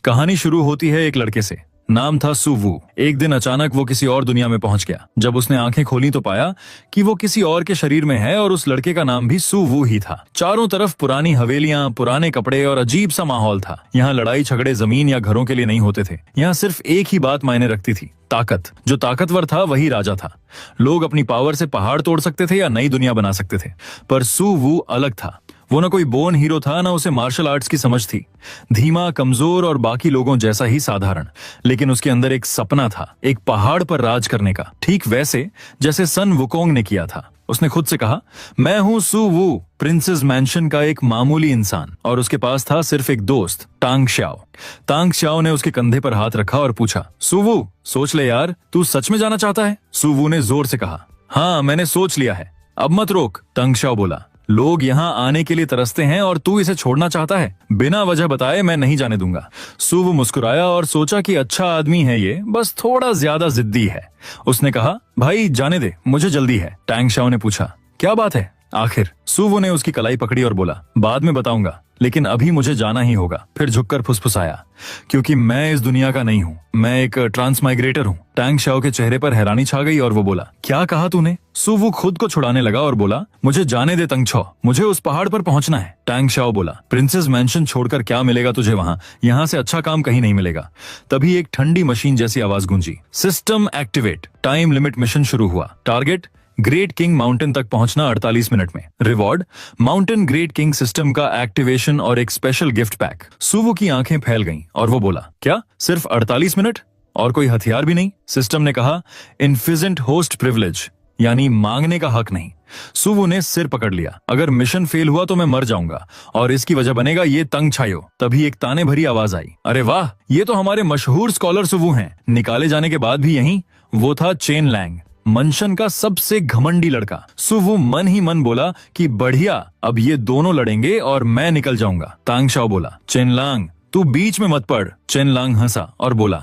कहानी शुरू होती है एक लड़के से। नाम था सुवू। एक दिन अचानक वो किसी और दुनिया में पहुंच गया। जब उसने आंखें खोली तो पाया कि वो किसी और के शरीर में है और उस लड़के का नाम भी सुवू ही था। चारों तरफ पुरानी हवेलियां, पुराने कपड़े और अजीब सा माहौल था। यहाँ लड़ाई झगड़े जमीन या घरों के लिए नहीं होते थे। यहाँ सिर्फ एक ही बात मायने रखती थी, ताकत। जो ताकतवर था वही राजा था। लोग अपनी पावर से पहाड़ तोड़ सकते थे या नई दुनिया बना सकते थे, पर सुवू अलग था। वो न कोई बोर्न हीरो था, न उसे मार्शल आर्ट्स की समझ थी। धीमा, कमजोर और बाकी लोगों जैसा ही साधारण, लेकिन उसके अंदर एक सपना था, एक पहाड़ पर राज करने का, ठीक वैसे जैसे सन वुकोंग ने किया था। उसने खुद से कहा, मैं हूं सुवू, प्रिंसेस मैंशन का एक मामूली इंसान। और उसके पास था सिर्फ एक दोस्त, टांग श्याओ। टांग श्याओ ने उसके कंधे पर हाथ रखा और पूछा, सुवू, सोच ले यार, तू सच में जाना चाहता है? सुवू ने जोर से कहा, हाँ, मैंने सोच लिया है, अब मत रोक। टांग श्याओ बोला, लोग यहाँ आने के लिए तरसते हैं और तू इसे छोड़ना चाहता है? बिना वजह बताए मैं नहीं जाने दूंगा। सुवू मुस्कुराया और सोचा कि अच्छा आदमी है ये, बस थोड़ा ज्यादा जिद्दी है। उसने कहा, भाई जाने दे, मुझे जल्दी है। टांग श्याओ ने पूछा, क्या बात है आखिर? सुवू ने उसकी कलाई पकड़ी और बोला, बाद में बताऊंगा, लेकिन अभी मुझे जाना ही होगा। फिर झुककर फुसफुसाया, क्योंकि मैं इस दुनिया का नहीं हूँ, मैं एक ट्रांसमाइग्रेटर हूँ। टांग श्याओ के चेहरे पर हैरानी छा गई और वो बोला, क्या कहा तूने? सुवू खुद को छुड़ाने लगा और बोला, मुझे जाने दे तंग छो, मुझे उस पहाड़ पर पहुंचना है। टांग श्याओ बोला, प्रिंसेस मैंशन छोड़कर क्या मिलेगा तुझे वहां? यहाँ से अच्छा काम कहीं नहीं मिलेगा। तभी एक ठंडी मशीन जैसी आवाज गूंजी, system activate. Time limit mission शुरू हुआ। टारगेट, ग्रेट किंग माउंटेन तक पहुंचना 48 मिनट में। Reward, mountain great king system का एक्टिवेशन और एक स्पेशल गिफ्ट पैक। सुवू की आंखें फैल गईं और वो बोला, क्या सिर्फ 48 मिनट? और कोई हथियार भी नहीं? सिस्टम ने कहा, इनफिजेंट होस्ट प्रिविलेज, यानी मांगने का हक नहीं। सुवू ने सिर पकड़ लिया, अगर मिशन फेल हुआ तो मैं मर जाऊंगा और इसकी वजह बनेगा ये तंग छायो। तभी एक ताने भरी आवाज आई, अरे वाह, ये तो हमारे मशहूर स्कॉलर सुवू हैं। निकाले जाने के बाद भी यहीं। वो था चेन लैंग, मंशन का सबसे घमंडी लड़का। सुवू मन ही मन बोला कि बढ़िया, अब ये दोनों लड़ेंगे और मैं निकल जाऊंगा। टांग श्याओ बोला, चेनलांग, तू बीच में मत पड़। चेनलांग हंसा और बोला,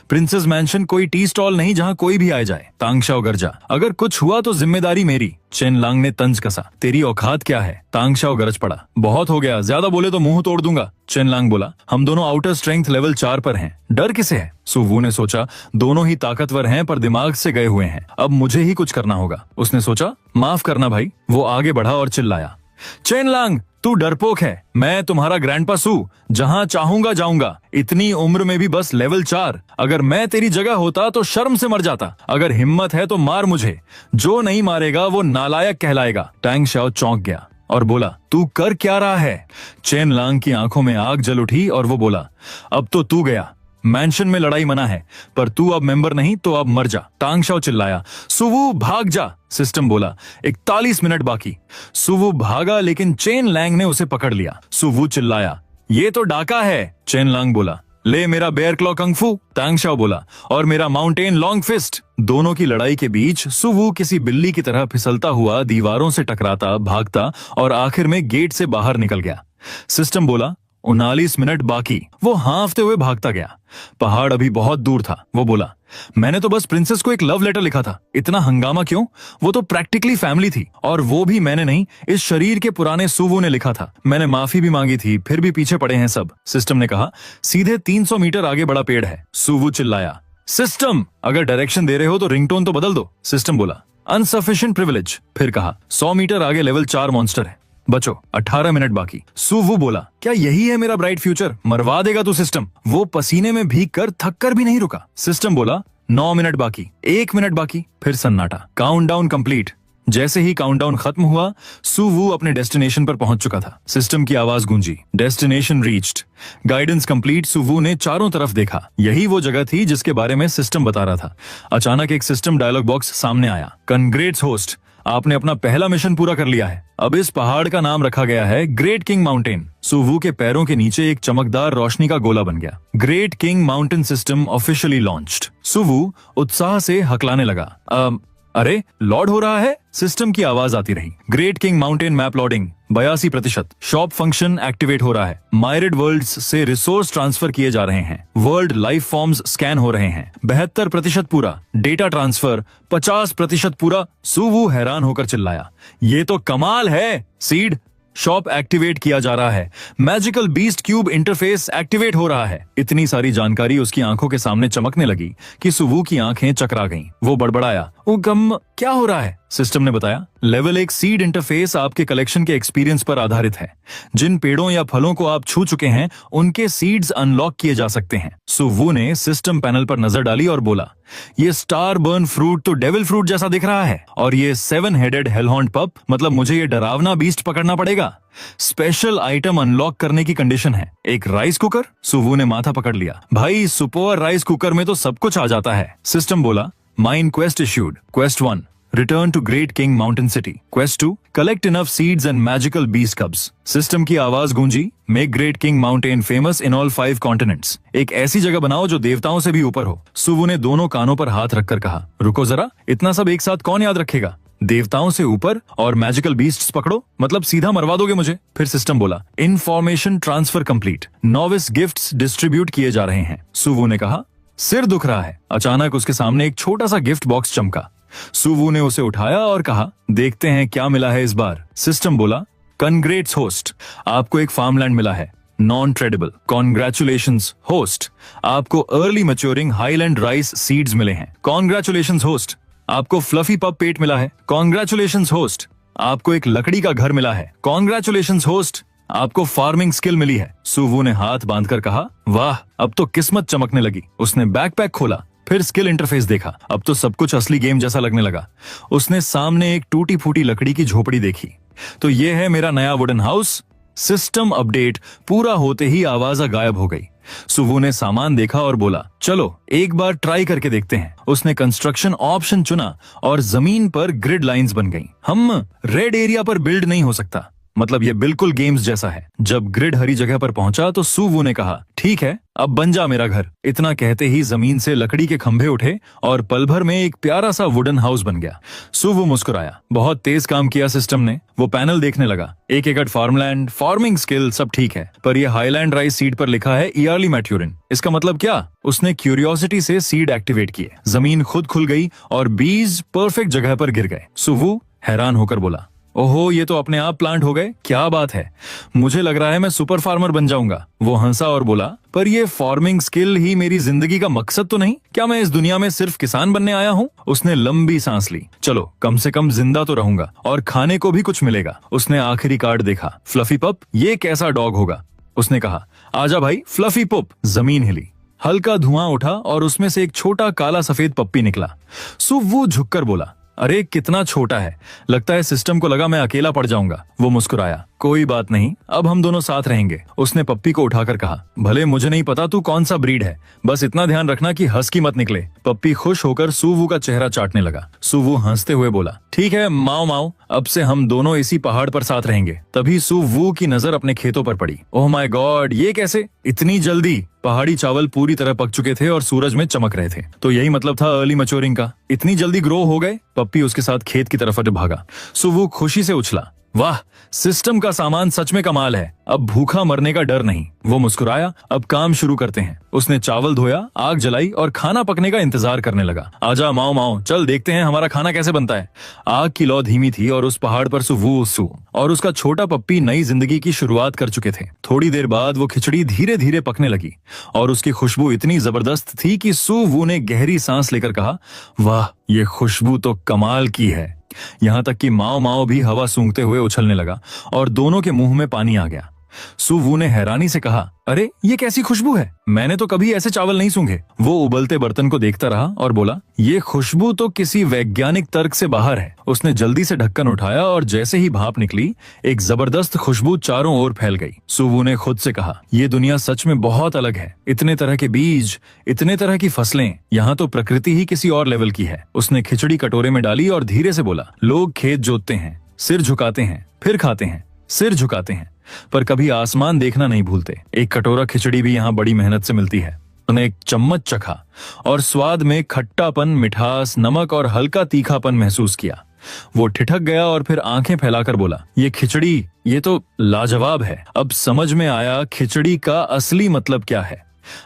प्रिंसेस मैंशन कोई टी स्टॉल नहीं जहां कोई भी आ जाए। टांग श्याओ गरजा, अगर कुछ हुआ तो जिम्मेदारी मेरी। चेनलांग ने तंज कसा, तेरी औकात क्या है? टांग श्याओ गरज पड़ा, बहुत हो गया, ज्यादा बोले तो मुंह तोड़ दूंगा। चेनलांग बोला, हम दोनों आउटर स्ट्रेंथ लेवल 4 पर हैं, डर किसे है? सुवू ने सोचा, दोनों ही ताकतवर हैं पर दिमाग से गए हुए हैं, अब मुझे ही कुछ करना होगा। उसने सोचा, माफ करना भाई। वो आगे बढ़ा और चिल्लाया, चेनलांग, तू डरपोक है, मैं तुम्हारा ग्रैंडपा सू, जहां चाहूंगा जाऊंगा। इतनी उम्र में भी बस लेवल 4। अगर मैं तेरी जगह होता तो शर्म से मर जाता। अगर हिम्मत है तो मार मुझे, जो नहीं मारेगा वो नालायक कहलाएगा। टांग श्याओ चौंक गया और बोला, तू कर क्या रहा है? चेनलांग की आंखों में आग जल उठी और वो बोला, अब तो तू गया, मैंशन में लड़ाई मना है, पर तू अब मेंबर नहीं तो अब मर जा। टांग श्याओ चिल्लाया, सुवू भाग जा। सिस्टम बोला, 41 मिनट बाकी। सुवू भागा लेकिन चेन लैंग ने उसे पकड़ लिया। सुवू चिल्लाया, ये तो डाका है। चेन लैंग बोला, ले मेरा बेयर क्लॉ कंगफू। टांग श्याओ बोला, और मेरा माउंटेन लॉन्ग फिस्ट। दोनों की लड़ाई के बीच सुवू किसी बिल्ली की तरह फिसलता हुआ दीवारों से टकराता, भागता और आखिर में गेट से बाहर निकल गया। सिस्टम बोला, 39 मिनट बाकी। वो हांफते हुए भागता गया। पहाड़ अभी बहुत दूर था। वो बोला, मैंने तो बस प्रिंसेस को एक लव लेटर लिखा था, इतना हंगामा क्यों? वो तो प्रैक्टिकली फैमिली थी, और वो भी मैंने नहीं, इस शरीर के पुराने सुवू ने लिखा था। मैंने माफी भी मांगी थी, फिर भी पीछे पड़े हैं सब। सिस्टम ने कहा, सीधे 300 मीटर आगे बड़ा पेड़ है। सुवू चिल्लाया, सिस्टम, अगर डायरेक्शन दे रहे हो तो रिंगटोन तो बदल दो। सिस्टम बोला, अनसफिशिएंट प्रिविलेज। फिर कहा, 100 मीटर आगे लेवल 4 मॉन्स्टर है, बचो, 18 मिनट बाकी। सुवू बोला, क्या यही है मेरा ब्राइट फ्यूचर? मरवा देगा तू सिस्टम। वो पसीने में भीग कर थक कर भी नहीं रुका। सिस्टम बोला, 9 मिनट बाकी, 1 मिनट बाकी। फिर सन्नाटा। Countdown complete. जैसे ही काउंटडाउन खत्म हुआ, सुवू अपने डेस्टिनेशन पर पहुंच चुका था। सिस्टम की आवाज गूंजी, डेस्टिनेशन रीच्ड। Guidance complete. सुवू ने चारों तरफ देखा, यही वो जगह थी जिसके बारे में सिस्टम बता रहा था। अचानक एक सिस्टम डायलॉग बॉक्स सामने आया, कंग्रेट्स होस्ट, आपने अपना पहला मिशन पूरा कर लिया है। अब इस पहाड़ का नाम रखा गया है ग्रेट किंग माउंटेन। सुवू के पैरों के नीचे एक चमकदार रोशनी का गोला बन गया। Great king mountain system officially launched. सुवू उत्साह से हकलाने लगा, अरे लॉर्ड हो रहा है? सिस्टम की आवाज आती रही, great king mountain map loading 82%। Shop function activate हो रहा है। मायरेड वर्ल्ड्स से रिसोर्स ट्रांसफर किए जा रहे हैं। वर्ल्ड लाइफ फॉर्म्स स्कैन हो रहे हैं। 72% पूरा। डेटा ट्रांसफर 50% पूरा। सुवू हैरान होकर चिल्लाया, ये तो कमाल है। सीड, शॉप एक्टिवेट किया जा रहा है, magical beast cube interface activate हो रहा है। इतनी सारी जानकारी उसकी आंखों के सामने चमकने लगी कि सुवू की आंखें चकरा गईं। वो बड़बड़ाया, ओ गम, क्या हो रहा है? सिस्टम ने बताया, लेवल 1 सीड इंटरफेस आपके कलेक्शन के एक्सपीरियंस पर आधारित है। जिन पेड़ों या फलों को आप छू चुके हैं उनके सीड्स अनलॉक किए जा सकते हैं। सुवू ने सिस्टम पैनल पर नजर डाली और बोला, ये स्टार बर्न फ्रूट तो डेविल फ्रूट जैसा दिख रहा है, और ये 7 हेडेड हेलहॉर्न पप, मतलब मुझे ये डरावना बीस्ट पकड़ना पड़ेगा। स्पेशल आइटम अनलॉक करने की कंडीशन है, एक राइस कुकर। सुवू ने माथा पकड़ लिया, भाई सुपर राइस कुकर में तो सब कुछ आ जाता है। सिस्टम बोला, mine quest issued. Quest 1, Return to Great King Mountain City. Quest 2, collect enough seeds and magical beast cubs. System की आवाज गूंजी, Make Great King Mountain famous in all 5 continents. एक ऐसी जगह बनाओ जो देवताओं से भी ऊपर हो। सुवू ने दोनों कानों पर हाथ रखकर कहा, रुको जरा, इतना सब एक साथ कौन याद रखेगा? देवताओं से ऊपर और मैजिकल बीस्ट्स पकड़ो, मतलब सीधा मरवा दोगे मुझे। फिर सिस्टम बोला, information transfer complete, novice gifts distribute किए जा रहे हैं। सुवू ने कहा, सिर दुख रहा है। अचानक उसके सामने एक छोटा सा गिफ्ट बॉक्स चमका। सुवू ने उसे उठाया और कहा, देखते हैं क्या मिला है इस बार। सिस्टम बोला, कंग्रेट्स होस्ट, आपको एक फार्मलैंड मिला है, नॉन ट्रेडेबल। कॉन्ग्रेचुलेशंस होस्ट, आपको early maturing highland rice seeds मिले हैं। कॉन्ग्रेचुलेशंस होस्ट, आपको फ्लफी पप पेट मिला है। कॉन्ग्रेचुलेशंस होस्ट, आपको एक लकड़ी का घर मिला है। कॉन्ग्रेचुलेशंस होस्ट, आपको फार्मिंग स्किल मिली है। सुवू ने हाथ बांधकर कहा, वाह, अब तो किस्मत चमकने लगी। उसने बैकपैक खोला, फिर स्किल इंटरफेस देखा। अब तो सब कुछ असली गेम जैसा लगने लगा। उसने सामने एक टूटी फूटी लकड़ी की झोपड़ी देखी। तो ये है मेरा नया वुडन हाउस। सिस्टम अपडेट पूरा होते ही आवाज गायब हो गई। सुवू ने सामान देखा और बोला, चलो एक बार ट्राई करके देखते हैं। उसने कंस्ट्रक्शन ऑप्शन चुना और जमीन पर ग्रिड लाइंस बन गईं। हम रेड एरिया पर बिल्ड नहीं हो सकता, मतलब ये बिल्कुल गेम्स जैसा है। जब ग्रिड हरी जगह पर पहुंचा तो सुवू ने कहा, ठीक है, अब बन जा मेरा घर। इतना कहते ही जमीन से लकड़ी के खंभे उठे और पल भर में एक प्यारा सा वुडन हाउस बन गया। सुवू मुस्कुराया, बहुत तेज काम किया सिस्टम ने। वो पैनल देखने लगा, 1 एकड़ फार्मलैंड, फार्मिंग स्किल सब ठीक है, पर ये हाईलैंड राइस सीड पर लिखा है ईयरली मैट्योरिन। इसका मतलब क्या? उसने क्यूरियोसिटी से सीड एक्टिवेट किए, जमीन खुद खुल गई और बीज परफेक्ट जगह पर गिर गए। सुवू हैरान होकर बोला, ओहो, ये तो अपने आप प्लांट हो गए, क्या बात है, मुझे लग रहा है मैं सुपर फार्मर बन जाऊंगा। वो हंसा और बोला, पर ये फार्मिंग स्किल ही मेरी जिंदगी का मकसद तो नहीं, क्या मैं इस दुनिया में सिर्फ किसान बनने आया हूँ? उसने लंबी सांस ली, चलो कम से कम जिंदा तो रहूंगा और खाने को भी कुछ मिलेगा। उसने आखिरी कार्ड देखा, फ्लफी पप, ये कैसा डॉग होगा? उसने कहा, आजा भाई फ्लफी पप। जमीन हिली, हल्का धुआं उठा और उसमें से एक छोटा काला सफेद पप्पी निकला। सुवू झुककर बोला, अरे कितना छोटा है, लगता है सिस्टम को लगा मैं अकेला पड़ जाऊंगा। वो मुस्कुराया, कोई बात नहीं, अब हम दोनों साथ रहेंगे। उसने पप्पी को उठाकर कहा, भले मुझे नहीं पता तू कौन सा ब्रीड है, बस इतना ध्यान रखना कि हस्की मत निकले। पप्पी खुश होकर सुवू का चेहरा चाटने लगा। सुवू हंसते हुए बोला, ठीक है माओ माओ, अब से हम दोनों इसी पहाड़ पर साथ रहेंगे। तभी सुवू की नजर अपने खेतों पर पड़ी। ओह माय गॉड, ये कैसे, इतनी जल्दी? पहाड़ी चावल पूरी तरह पक चुके थे और सूरज में चमक रहे थे। तो यही मतलब था अर्ली मैच्योरिंग का, इतनी जल्दी ग्रो हो गए। पप्पी उसके साथ खेत की तरफ भागा। सुवू खुशी से उछला, वाह, सिस्टम का सामान सच में कमाल है, अब भूखा मरने का डर नहीं। वो मुस्कुराया, अब काम शुरू करते हैं। उसने चावल धोया, आग जलाई और खाना पकने का इंतजार करने लगा। आजा माओ माओ, चल देखते हैं हमारा खाना कैसे बनता है। आग की लौ धीमी थी और उस पहाड़ पर सुवू और उसका छोटा पप्पी नई जिंदगी की शुरुआत कर चुके थे। थोड़ी देर बाद वो खिचड़ी धीरे धीरे पकने लगी और उसकी खुशबू इतनी जबरदस्त थी कि सुवू ने गहरी सांस लेकर कहा, वाह, ये खुशबू तो कमाल की है। यहां तक कि माओ माओ भी हवा सूंघते हुए उछलने लगा और दोनों के मुंह में पानी आ गया। सुवू ने हैरानी से कहा, अरे ये कैसी खुशबू है, मैंने तो कभी ऐसे चावल नहीं सूंघे। वो उबलते बर्तन को देखता रहा और बोला, ये खुशबू तो किसी वैज्ञानिक तर्क से बाहर है। उसने जल्दी से ढक्कन उठाया और जैसे ही भाप निकली, एक जबरदस्त खुशबू चारों ओर फैल गई। सुवू ने खुद से कहा, ये दुनिया सच में बहुत अलग है, इतने तरह के बीज, इतने तरह की फसलें, यहाँ तो प्रकृति ही किसी और लेवल की है। उसने खिचड़ी कटोरे में डाली और धीरे से बोला, लोग खेत जोतते हैं, सिर झुकाते हैं, फिर खाते हैं, सिर झुकाते हैं, पर कभी आसमान देखना नहीं भूलते। एक कटोरा खिचड़ी भी यहाँ बड़ी मेहनत से मिलती है। उन्हें एक चम्मच चखा और स्वाद में खट्टापन, मिठास, नमक और हल्का तीखापन महसूस किया। वो ठिठक गया और फिर आंखें फैलाकर बोला, ये खिचड़ी, ये तो लाजवाब है। अब समझ में आया खिचड़ी का असली मतलब क्या है।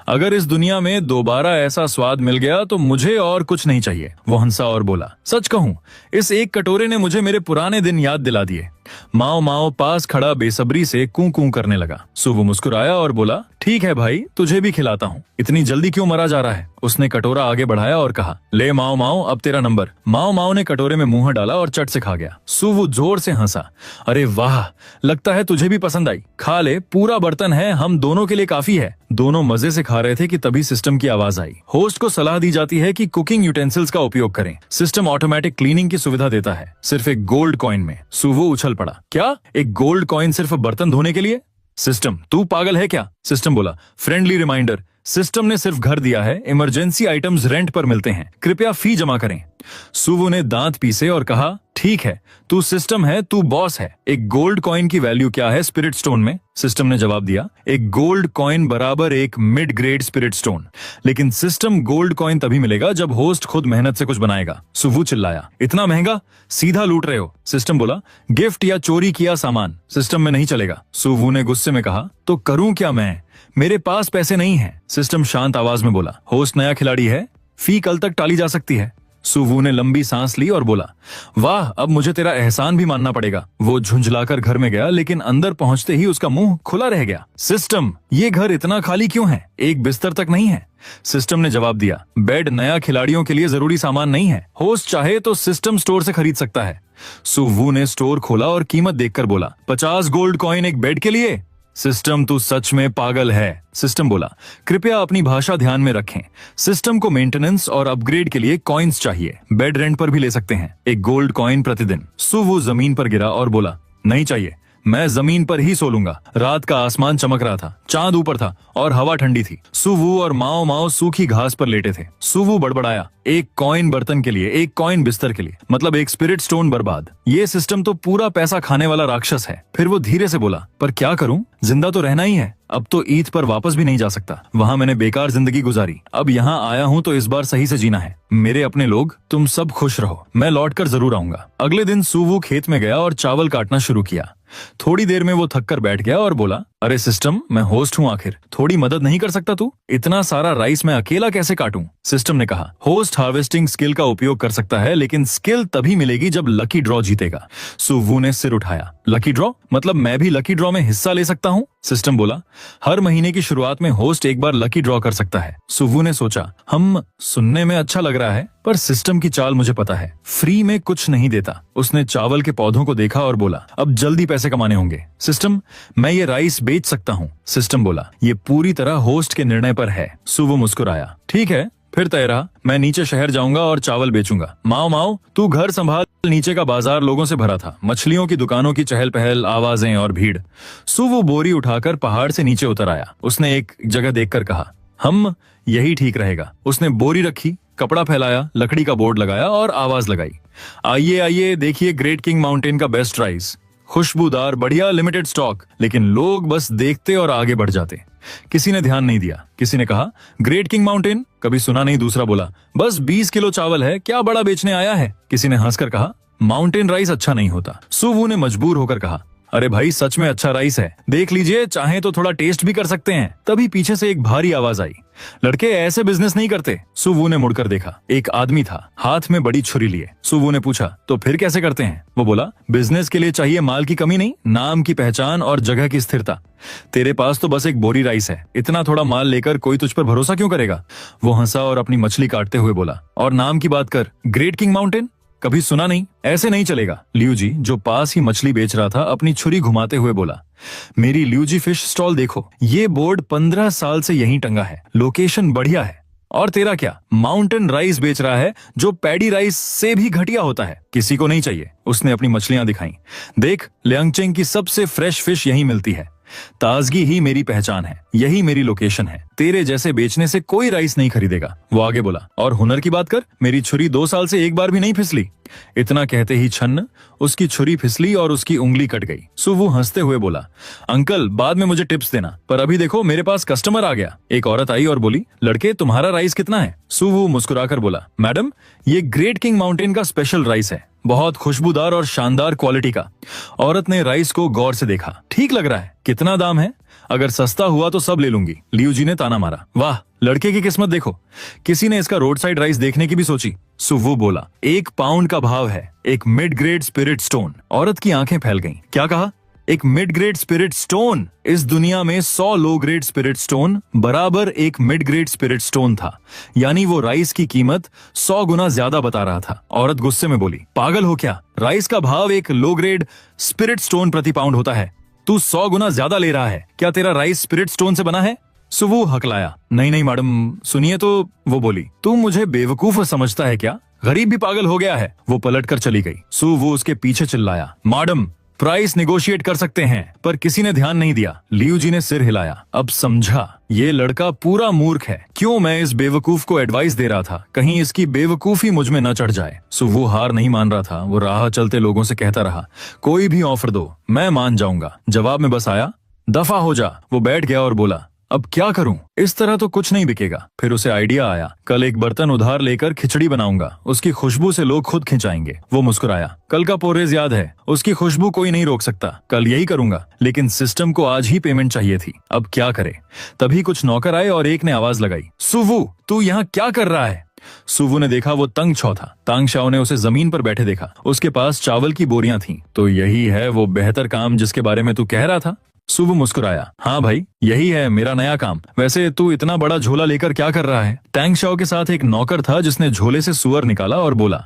अगर इस दुनिया में दोबारा ऐसा स्वाद मिल गया तो मुझे और कुछ नहीं चाहिए। वो हंसा और बोला, सच कहूं, इस एक कटोरे ने मुझे मेरे पुराने दिन याद दिला दिए। माओ माओ पास खड़ा बेसब्री से कूं कूं करने लगा। सुवु मुस्कुराया और बोला, ठीक है भाई, तुझे भी खिलाता हूँ। इतनी जल्दी क्यों मरा जा रहा है? उसने कटोरा आगे बढ़ाया और कहा, ले माओ माओ, अब तेरा नंबर। माओ माओ ने कटोरे में मुंह डाला और चट से खा गया। सुवु जोर से हंसा। अरे वाह, लगता है तुझे भी पसंद आई। खा ले, पूरा बर्तन है, हम दोनों के लिए काफी है। दोनों मजे से खा रहे थे कि तभी सिस्टम की आवाज आई। होस्ट को सलाह दी जाती है कि कुकिंग यूटेंसिल्स का उपयोग करें। सिस्टम ऑटोमेटिक क्लीनिंग की सुविधा देता है, सिर्फ एक गोल्ड कॉइन में। सुवु उछल पड़ा। क्या, एक गोल्ड कॉइन सिर्फ बर्तन धोने के लिए? सिस्टम, तू पागल है क्या? सिस्टम बोला, फ्रेंडली रिमाइंडर, सिस्टम ने सिर्फ घर दिया है, इमरजेंसी आइटम्स रेंट पर मिलते हैं, कृपया फी जमा करें। सुवु ने दांत पीसे और कहा, ठीक है, तू सिस्टम है, तू बॉस है। एक गोल्ड कॉइन की वैल्यू क्या है स्पिरिट स्टोन में? सिस्टम ने जवाब दिया, एक गोल्ड कॉइन बराबर एक मिड ग्रेड स्पिरिट स्टोन। लेकिन सिस्टम, गोल्ड कॉइन तभी मिलेगा जब होस्ट खुद मेहनत से कुछ बनाएगा। सुवु चिल्लाया, इतना महंगा? सीधा लूट रहे हो। सिस्टम बोला, गिफ्ट या चोरी किया सामान सिस्टम में नहीं चलेगा। सुवु ने गुस्से में कहा, तो करूं क्या मैं? मेरे पास पैसे नहीं है। सिस्टम शांत आवाज में बोला, होस्ट नया खिलाड़ी है, फी कल तक टाली जा सकती है। सुवु ने लंबी सांस ली और बोला, वाह, अब मुझे तेरा एहसान भी मानना पड़ेगा। वो झुंझलाकर घर में गया, लेकिन अंदर पहुंचते ही उसका मुंह खुला रह गया। सिस्टम, ये घर इतना खाली क्यों है? एक बिस्तर तक नहीं है। सिस्टम ने जवाब दिया, बेड नया खिलाड़ियों के लिए जरूरी सामान नहीं है। होस्ट चाहे तो सिस्टम स्टोर से खरीद सकता है। सुवु ने स्टोर खोला और कीमत देखकर बोला, 50 गोल्ड कॉइन एक बेड के लिए? सिस्टम, तू सच में पागल है। सिस्टम बोला, कृपया अपनी भाषा ध्यान में रखें। सिस्टम को मेंटेनेंस और अपग्रेड के लिए कॉइन्स चाहिए। बेड रेंट पर भी ले सकते हैं, एक गोल्ड कॉइन प्रतिदिन। सुवु जमीन पर गिरा और बोला, नहीं चाहिए, मैं जमीन पर ही सो लूंगा। रात का आसमान चमक रहा था, चांद ऊपर था और हवा ठंडी थी। सुवु और माओ माओ सूखी घास पर लेटे थे। सुवु बड़बड़ाया, एक कॉइन बर्तन के लिए, एक कॉइन बिस्तर के लिए, मतलब एक स्पिरिट स्टोन बर्बाद। ये सिस्टम तो पूरा पैसा खाने वाला राक्षस है। फिर वो धीरे से बोला, पर क्या करूं, जिंदा तो रहना ही है। अब तो ईद पर वापस भी नहीं जा सकता, वहां मैंने बेकार जिंदगी गुजारी। अब यहाँ आया हूँ तो इस बार सही से जीना है। मेरे अपने लोग, तुम सब खुश रहो, मैं लौट कर जरूर आऊंगा। अगले दिन सुवु खेत में गया और चावल काटना शुरू किया। थोड़ी देर में वो थक कर बैठ गया और बोला, अरे सिस्टम, मैं होस्ट हूँ, आखिर थोड़ी मदद नहीं कर सकता तू? इतना सारा राइस मैं अकेला कैसे काटूं? सिस्टम ने कहा, होस्ट हार्वेस्टिंग स्किल का उपयोग कर सकता है, लेकिन स्किल तभी मिलेगी जब लकी ड्रॉ जीतेगा। सुवु ने सिर उठाया, लकी ड्रॉ? मतलब मैं भी लकी ड्रॉ में हिस्सा ले सकता हूँ? सिस्टम बोला, हर महीने की शुरुआत में होस्ट एक बार लकी ड्रॉ कर सकता है। सुवु ने सोचा, हम सुनने में अच्छा लग रहा है, पर सिस्टम की चाल मुझे पता है, फ्री में कुछ नहीं देता। उसने चावल के पौधों को देखा और बोला, अब जल्दी पैसे कमाने होंगे। सिस्टम, मैं ये राइस बेच सकता हूँ। सिस्टम बोला, ये पूरी तरह होस्ट के निर्णय पर है। सुवु मुस्कुराया, ठीक है, फिर तय रहा, मैं नीचे शहर जाऊंगा और चावल बेचूंगा। माओ माओ, तू घर संभाल। नीचे का बाजार लोगों से भरा था, मछलियों की दुकानों की चहल पहल, आवाजें और भीड़। सुवु बोरी उठाकर पहाड़ से नीचे उतर आया। उसने एक जगह देखकर कहा, हम यही ठीक रहेगा। उसने बोरी रखी, कपड़ा फैलाया, लकड़ी का बोर्ड लगाया और आवाज लगाई, आइए आइए, देखिए ग्रेट किंग माउंटेन का बेस्ट राइस, खुशबूदार, बढ़िया, लिमिटेड स्टॉक। लेकिन लोग बस देखते और आगे बढ़ जाते। किसी ने ध्यान नहीं दिया। किसी ने कहा, ग्रेट किंग माउंटेन, कभी सुना नहीं। दूसरा बोला, बस 20 किलो चावल है, क्या बड़ा बेचने आया है। किसी ने हंसकर कहा, माउंटेन राइस अच्छा नहीं होता। सुवु ने मजबूर होकर कहा, अरे भाई, सच में अच्छा राइस है, देख लीजिए, चाहे तो थोड़ा टेस्ट भी कर सकते हैं। तभी पीछे से एक भारी आवाज आई, लड़के ऐसे बिजनेस नहीं करते। सुवु ने मुड़कर देखा, एक आदमी था, हाथ में बड़ी छुरी लिए। सुवु ने पूछा, तो फिर कैसे करते हैं? वो बोला, बिजनेस के लिए चाहिए माल की कमी नहीं, नाम की पहचान और जगह की स्थिरता। तेरे पास तो बस एक बोरी राइस है, इतना थोड़ा माल लेकर कोई तुझ पर भरोसा क्यों करेगा? वो हंसा और अपनी मछली काटते हुए बोला, और नाम की बात कर, ग्रेट किंग माउंटेन, कभी सुना नहीं, ऐसे नहीं चलेगा। लियूजी, जो पास ही मछली बेच रहा था, अपनी छुरी घुमाते हुए बोला, मेरी लियूजी फिश स्टॉल देखो, ये बोर्ड 15 साल से यहीं टंगा है, लोकेशन बढ़िया है। और तेरा क्या, माउंटेन राइस बेच रहा है, जो पैडी राइस से भी घटिया होता है, किसी को नहीं चाहिए। उसने अपनी मछलियां दिखाई, देख, लियांगचेंग की सबसे फ्रेश फिश यहीं मिलती है, ताजगी ही मेरी पहचान है, यही मेरी लोकेशन है, तेरे जैसे बेचने से कोई राइस नहीं खरीदेगा। वो आगे बोला, और हुनर की बात कर, मेरी छुरी 2 साल से एक बार भी नहीं फिसली। इतना कहते ही छन्न उसकी छुरी फिसली और उसकी उंगली कट गई। सुवु हंसते हुए बोला, अंकल, बाद में मुझे टिप्स देना, पर अभी देखो मेरे पास कस्टमर आ गया। एक औरत आई और बोली, लड़के, तुम्हारा राइस कितना है? सुवु मुस्कुराकर बोला, मैडम, ये ग्रेट किंग माउंटेन का स्पेशल राइस है, बहुत खुशबूदार और शानदार क्वालिटी का। औरत ने राइस को गौर से देखा, ठीक लग रहा है, कितना दाम है? अगर सस्ता हुआ तो सब ले लूंगी। लियूजी ने ताना मारा, वाह, लड़के की किस्मत देखो, किसी ने इसका रोड साइड राइस देखने की भी सोची। सुवू बोला, 1 पाउंड का भाव है, एक मिड ग्रेड स्पिरिट स्टोन। औरत की आंखें फैल गईं। क्या कहा? एक मिड ग्रेड स्पिरिट स्टोन? इस दुनिया में 100 लो ग्रेड स्पिरिट स्टोन बराबर एक मिड ग्रेड स्पिरिट स्टोन था। यानी वो राइस की कीमत 100 गुना ज्यादा बता रहा था। औरत गुस्से में बोली, पागल हो क्या? राइस का भाव एक लो ग्रेड स्पिरिट स्टोन प्रति पाउंड होता है। तू 100 गुना ज्यादा ले रहा है। क्या तेरा राइस स्पिरिट स्टोन से बना है? सुवू हकलाया, नहीं नहीं मैडम, सुनिए तो। वो बोली, तू मुझे बेवकूफ समझता है क्या? गरीब भी पागल हो गया है। वो पलट कर चली गई। सुवू उसके पीछे चिल्लाया, मैडम प्राइस निगोशिएट कर सकते हैं। पर किसी ने ध्यान नहीं दिया। लियू जी ने सिर हिलाया। अब समझा, ये लड़का पूरा मूर्ख है। क्यों मैं इस बेवकूफ को एडवाइस दे रहा था, कहीं इसकी बेवकूफी मुझ में न चढ़ जाए। सुवू हार नहीं मान रहा था। वो राह चलते लोगों से कहता रहा, कोई भी ऑफर दो, मैं मान जाऊंगा। जवाब में बस आया, दफा हो जा। वो बैठ गया और बोला, अब क्या करूं? इस तरह तो कुछ नहीं बिकेगा। फिर उसे आइडिया आया, कल एक बर्तन उधार लेकर खिचड़ी बनाऊंगा, उसकी खुशबू से लोग खुद खिंचाएंगे। वो मुस्कुराया, कल का पोरेज याद है, उसकी खुशबू कोई नहीं रोक सकता। कल यही करूंगा। लेकिन सिस्टम को आज ही पेमेंट चाहिए थी। अब क्या करे? तभी कुछ नौकर आए और एक ने आवाज लगाई, सुवू तू यहाँ क्या कर रहा है? सुवू ने देखा वो तंग छौ था। तांग शाओ ने उसे जमीन पर बैठे देखा। उसके पास चावल की बोरियां थीं। तो यही है वो बेहतर काम जिसके बारे में तू कह रहा था? सुवू मुस्कुराया, हाँ भाई, यही है मेरा नया काम। वैसे तू इतना बड़ा झोला लेकर क्या कर रहा है? तांग शाओ के साथ एक नौकर था जिसने झोले से सुअर निकाला और बोला,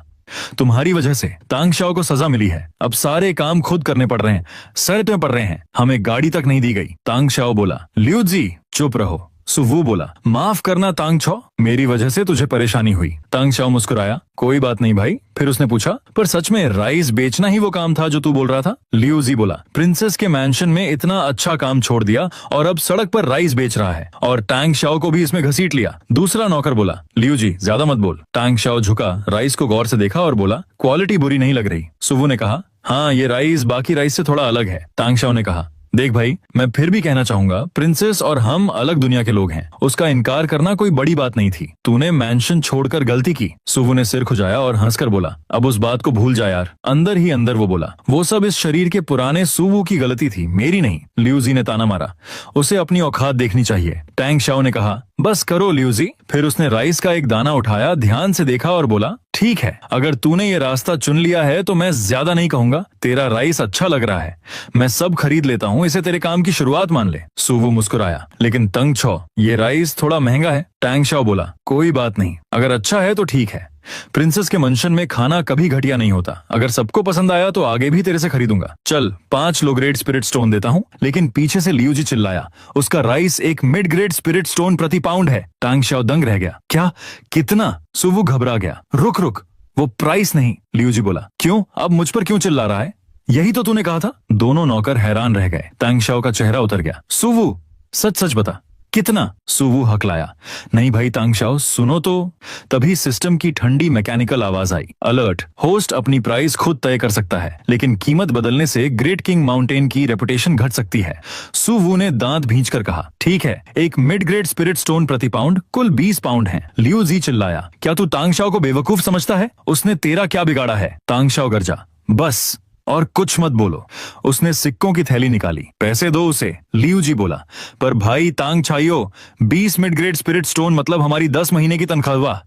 तुम्हारी वजह से तांग शाओ को सजा मिली है। अब सारे काम खुद करने पड़ रहे हैं, सड़क में पड़ रहे हैं, हमें गाड़ी तक नहीं दी गई। तांग शाओ बोला, लियू जी चुप रहो। सुवू बोला, माफ करना तांग छो, मेरी वजह से तुझे परेशानी हुई। तांग शाओ मुस्कुराया, कोई बात नहीं भाई। फिर उसने पूछा, पर सच में राइस बेचना ही वो काम था जो तू बोल रहा था? लियू जी बोला, प्रिंसेस के मैंशन में इतना अच्छा काम छोड़ दिया और अब सड़क पर राइस बेच रहा है, और तांग शाओ को भी इसमें घसीट लिया। दूसरा नौकर बोला, लियू जी ज्यादा मत बोल। तांग शाओ झुका, राइस को गौर से देखा और बोला, क्वालिटी बुरी नहीं लग रही। सुवू ने कहा, हाँ ये राइस बाकी राइस से थोड़ा अलग है। तांग शाओ ने कहा, देख भाई, मैं फिर भी कहना चाहूंगा, प्रिंसेस और हम अलग दुनिया के लोग हैं। उसका इनकार करना कोई बड़ी बात नहीं थी। तूने मैंशन छोड़कर गलती की। सुवू ने सिर खुजाया और हंसकर बोला, अब उस बात को भूल जा यार। अंदर ही अंदर वो बोला, वो सब इस शरीर के पुराने सुवू की गलती थी, मेरी नहीं। लियू जी ने ताना मारा, उसे अपनी औकात देखनी चाहिए। टैंग शाओ ने कहा, बस करो लियू जी। फिर उसने राइस का एक दाना उठाया, ध्यान से देखा और बोला, ठीक है, अगर तूने ये रास्ता चुन लिया है तो मैं ज्यादा नहीं कहूंगा। तेरा राइस अच्छा लग रहा है, मैं सब खरीद लेता हूँ, इसे तेरे काम की शुरुआत मान ले। सुवू मुस्कुराया, लेकिन तंग छो, ये राइस थोड़ा महंगा है। टैंग शाओ बोला, कोई बात नहीं, अगर अच्छा है तो ठीक है। प्रिंसेस के मंशन में खाना कभी घटिया नहीं होता। अगर सबको पसंद आया तो आगे भी तेरे से खरीदूंगा। चल 5 लो ग्रेड स्पिरिट स्टोन देता हूँ। लेकिन पीछे से लियू जी चिल्लाया, उसका राइस एक मिड ग्रेड स्पिरिट स्टोन प्रति पाउंड है। टांग शाओ दंग रह गया, क्या? कितना? सुवू घबरा गया, रुक रुक, वो प्राइस नहीं। लियू जी बोला, क्यों? अब मुझ पर क्यों चिल्ला रहा है? यही तो तूने कहा था। दोनों नौकर हैरान रह गए। टांग शाओ का चेहरा उतर गया। सुवू सच सच बता, कितना? सुवू हकलाया, नहीं भाई तांग शाओ, सुनो तो। तभी सिस्टम की ठंडी मैकेनिकल आवाज आई, अलर्ट, होस्ट अपनी प्राइस खुद तय कर सकता है, लेकिन कीमत बदलने से ग्रेट किंग माउंटेन की रेपुटेशन घट सकती है। सुवू ने दांत भींचकर कहा, ठीक है, एक मिड ग्रेड स्पिरिट स्टोन प्रति पाउंड कुल 20 पाउंड है। लियू जी चिल्लाया, क्या तू तांग शाओ को बेवकूफ समझता है? उसने तेरा क्या बिगाड़ा है? तांग शाओ गरजा, बस और कुछ मत बोलो। उसने सिक्कों की थैली निकाली, पैसे दो उसे। लियू जी बोला, पर भाई तांग छाइयो, 20 मिड ग्रेड स्पिरिट स्टोन मतलब हमारी 10 महीने की तनख्वाह।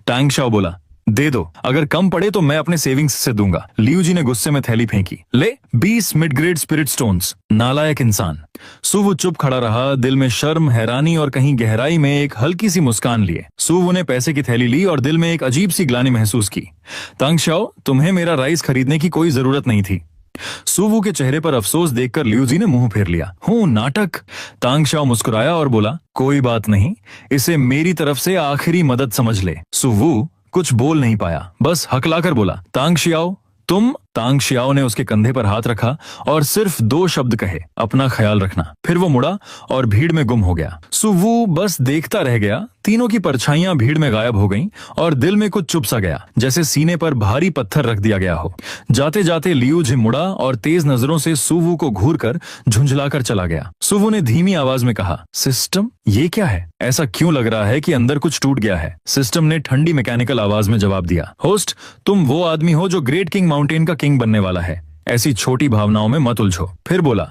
टांग शाओ बोला, दे दो, अगर कम पड़े तो मैं अपने सेविंग्स से दूंगा। लियू जी ने गुस्से में थैली फेंकी, ले 20 मिड ग्रेड स्पिरिट स्टोन्स, नालायक इंसान। सुवू चुप खड़ा रहा, दिल में शर्म, हैरानी और कहीं गहराई में एक हल्की सी मुस्कान लिए। सुवू ने पैसे की थैली ली और दिल में एक अजीब सी ग्लानि महसूस की। तांग शाओ, तुम्हें मेरा राइस खरीदने की कोई जरूरत नहीं थी। सुवू के चेहरे पर अफसोस देखकर लियू जी ने मुंह फेर लिया। हूँ नाटक। तांग शाओ मुस्कुराया और बोला, कोई बात नहीं, इसे मेरी तरफ से आखिरी मदद समझ ले। सुवू कुछ बोल नहीं पाया, बस हकलाकर बोला, तांग शियाओ तुम। तांग शियाओ ने उसके कंधे पर हाथ रखा और सिर्फ 2 शब्द कहे, अपना ख्याल रखना। फिर वो मुड़ा और भीड़ में गुम हो गया। सुवू बस देखता रह गया। तीनों की परछाइयां भीड़ में गायब हो गईं और दिल में कुछ चुप सा गया, जैसे सीने पर भारी पत्थर रख दिया गया हो। जाते जाते लियू जी मुड़ा और तेज नजरों से सुवू को घूरकर झुंझलाकर चला गया। सुवू ने धीमी आवाज में कहा, सिस्टम, ये क्या है? ऐसा क्यों लग रहा है कि अंदर कुछ टूट गया है? सिस्टम ने ठंडी मैकेनिकल आवाज में जवाब दिया, होस्ट, तुम वो आदमी हो जो ग्रेट किंग माउंटेन का किंग बनने वाला है। ऐसी छोटी भावनाओं में मत उलझो। फिर बोला,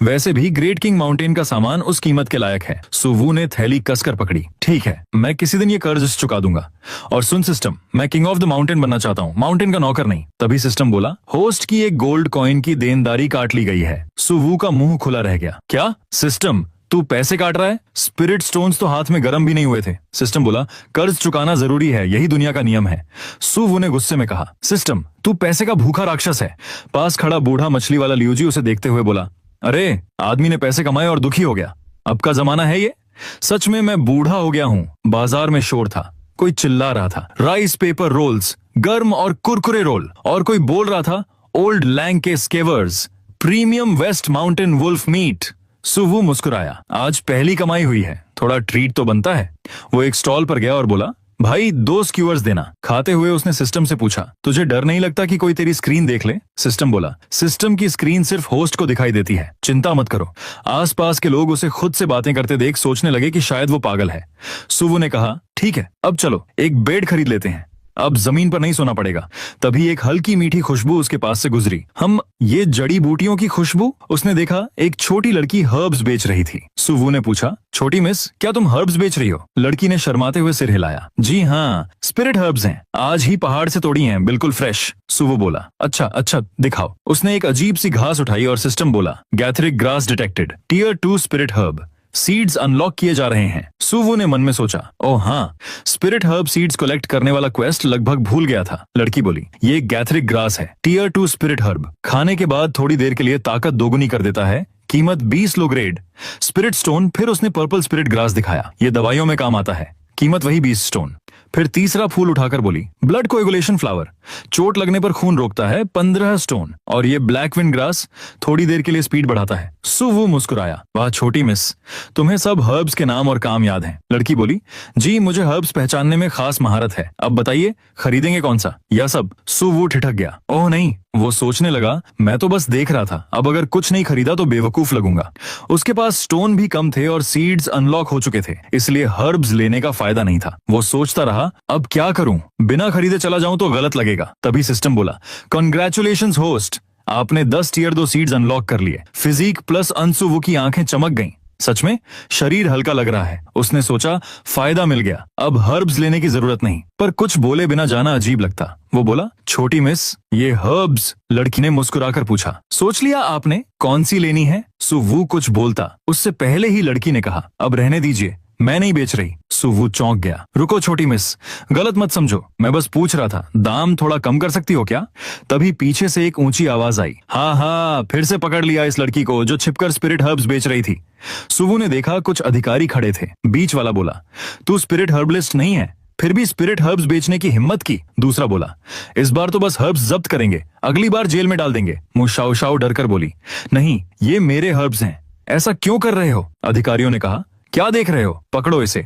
वैसे भी ग्रेट किंग माउंटेन का सामान उस कीमत के लायक है। सुवू ने थैली कसकर पकड़ी। ठीक है, मैं किसी दिन ये कर्ज चुका दूंगा। और सुन सिस्टम, मैं किंग ऑफ द माउंटेन बनना चाहता हूँ, माउंटेन का नौकर नहीं। तभी सिस्टम बोला, होस्ट की एक गोल्ड कॉइन की देनदारी काट ली गई है। सुवू का मुंह खुला रह गया। क्या सिस्टम, तू पैसे काट रहा है? स्पिरिट स्टोन्स तो हाथ में गर्म भी नहीं हुए थे। सिस्टम बोला, कर्ज चुकाना जरूरी है, यही दुनिया का नियम है। सुवू ने गुस्से में कहा, सिस्टम तू पैसे का भूखा राक्षस है। पास खड़ा बूढ़ा मछली वाला लियूजी उसे देखते हुए बोला, अरे आदमी ने पैसे कमाए और दुखी हो गया, अब का जमाना है ये? सच में मैं बूढ़ा हो गया हूँ। बाजार में शोर था, कोई चिल्ला रहा था, राइस पेपर रोल्स, गर्म और कुरकुरे रोल। और कोई बोल रहा था, ओल्ड लैंग के skewers, premium west mountain wolf meat. सुवू मुस्कुराया, आज पहली कमाई हुई है, थोड़ा ट्रीट तो बनता है। वो एक स्टॉल पर गया और बोला, भाई 2 स्क्यूअर्स देना। खाते हुए उसने सिस्टम से पूछा, तुझे डर नहीं लगता कि कोई तेरी स्क्रीन देख ले? सिस्टम बोला, सिस्टम की स्क्रीन सिर्फ होस्ट को दिखाई देती है, चिंता मत करो। आसपास के लोग उसे खुद से बातें करते देख सोचने लगे कि शायद वो पागल है। सुवू ने कहा, ठीक है, अब चलो एक बेड खरीद लेते हैं, अब जमीन पर नहीं सोना पड़ेगा। तभी एक हल्की मीठी खुशबू उसके पास से गुजरी। हम ये जड़ी बूटियों की खुशबू? उसने देखा एक छोटी लड़की हर्ब्स बेच रही थी। सुवू ने पूछा, छोटी मिस, क्या तुम हर्ब्स बेच रही हो? लड़की ने शर्माते हुए सिर हिलाया। जी हाँ, स्पिरिट हर्ब्स हैं, आज ही पहाड़ से तोड़ी हैं, बिल्कुल फ्रेश। सुवू बोला, अच्छा अच्छा दिखाओ। उसने एक अजीब सी घास उठाई और सिस्टम बोला, गैथरिक grass detected, tier 2 spirit herb, seeds unlock किए जा रहे हैं। सुवू ने मन में सोचा, ओह हाँ, स्पिरिट हर्ब सीड्स कलेक्ट करने वाला क्वेस्ट लगभग भूल गया था। लड़की बोली, ये गैथरिक ग्रास है, टियर 2 स्पिरिट हर्ब, खाने के बाद थोड़ी देर के लिए ताकत दोगुनी कर देता है, कीमत 20 लो ग्रेड स्पिरिट स्टोन। फिर उसने पर्पल स्पिरिट ग्रास दिखाया, ये दवाइयों में काम आता है, कीमत वही 20 स्टोन। फिर तीसरा फूल उठाकर बोली, ब्लड कोएगुलेशन फ्लावर, चोट लगने पर खून रोकता है, 15 स्टोन। और ये ब्लैक विंड ग्रास थोड़ी देर के लिए स्पीड बढ़ाता है। सुवू मुस्कुराया, वाह छोटी मिस, तुम्हें सब हर्ब्स के नाम और काम याद हैं। लड़की बोली, जी मुझे हर्ब्स पहचानने में खास महारत है। अब बताइए खरीदेंगे कौन सा, या सब? सुवू ठिठक गया, ओह नहीं। वो सोचने लगा, मैं तो बस देख रहा था, अब अगर कुछ नहीं खरीदा तो बेवकूफ लगूंगा। उसके पास स्टोन भी कम थे और सीड्स अनलॉक हो चुके थे, इसलिए हर्ब्स लेने का फायदा नहीं था। वो सोचता रहा, अब क्या करूं, बिना खरीदे चला जाऊं तो गलत लगेगा। तभी सिस्टम बोला, कॉन्ग्रेचुलेशंस होस्ट, आपने 10 टियर 2 सीड्स अनलॉक कर लिए। फिजिक प्लस अनसुवू की आंखें चमक गईं। सच में शरीर हल्का लग रहा है। उसने सोचा, फायदा मिल गया, अब हर्ब्स लेने की जरूरत नहीं। पर कुछ बोले बिना जाना अजीब लगता। वो बोला, छोटी मिस, ये हर्ब्स? लड़की ने मुस्कुराकर पूछा, सोच लिया आपने कौन सी लेनी है? सुवू कुछ बोलता उससे पहले ही लड़की ने कहा, अब रहने दीजिए, मैं नहीं बेच रही। सुवू चौंक गया, रुको छोटी मिस, गलत मत समझो, मैं बस पूछ रहा था, दाम थोड़ा कम कर सकती हो क्या? तभी पीछे से एक ऊंची आवाज आई, हाँ हाँ, फिर से पकड़ लिया इस लड़की को जो छिपकर स्पिरिट हर्ब्स बेच रही थी। सुवू ने देखा कुछ अधिकारी खड़े थे। बीच वाला बोला, तू स्पिरिट हर्बलिस्ट नहीं है, फिर भी स्पिरिट हर्ब्स बेचने की हिम्मत की। दूसरा बोला, इस बार तो बस हर्ब्स जब्त करेंगे, अगली बार जेल में डाल देंगे। मुशाओ शाओ डर कर बोली, नहीं, ये मेरे हर्ब्स हैं, ऐसा क्यों कर रहे हो? अधिकारियों ने कहा, क्या देख रहे हो, पकड़ो इसे।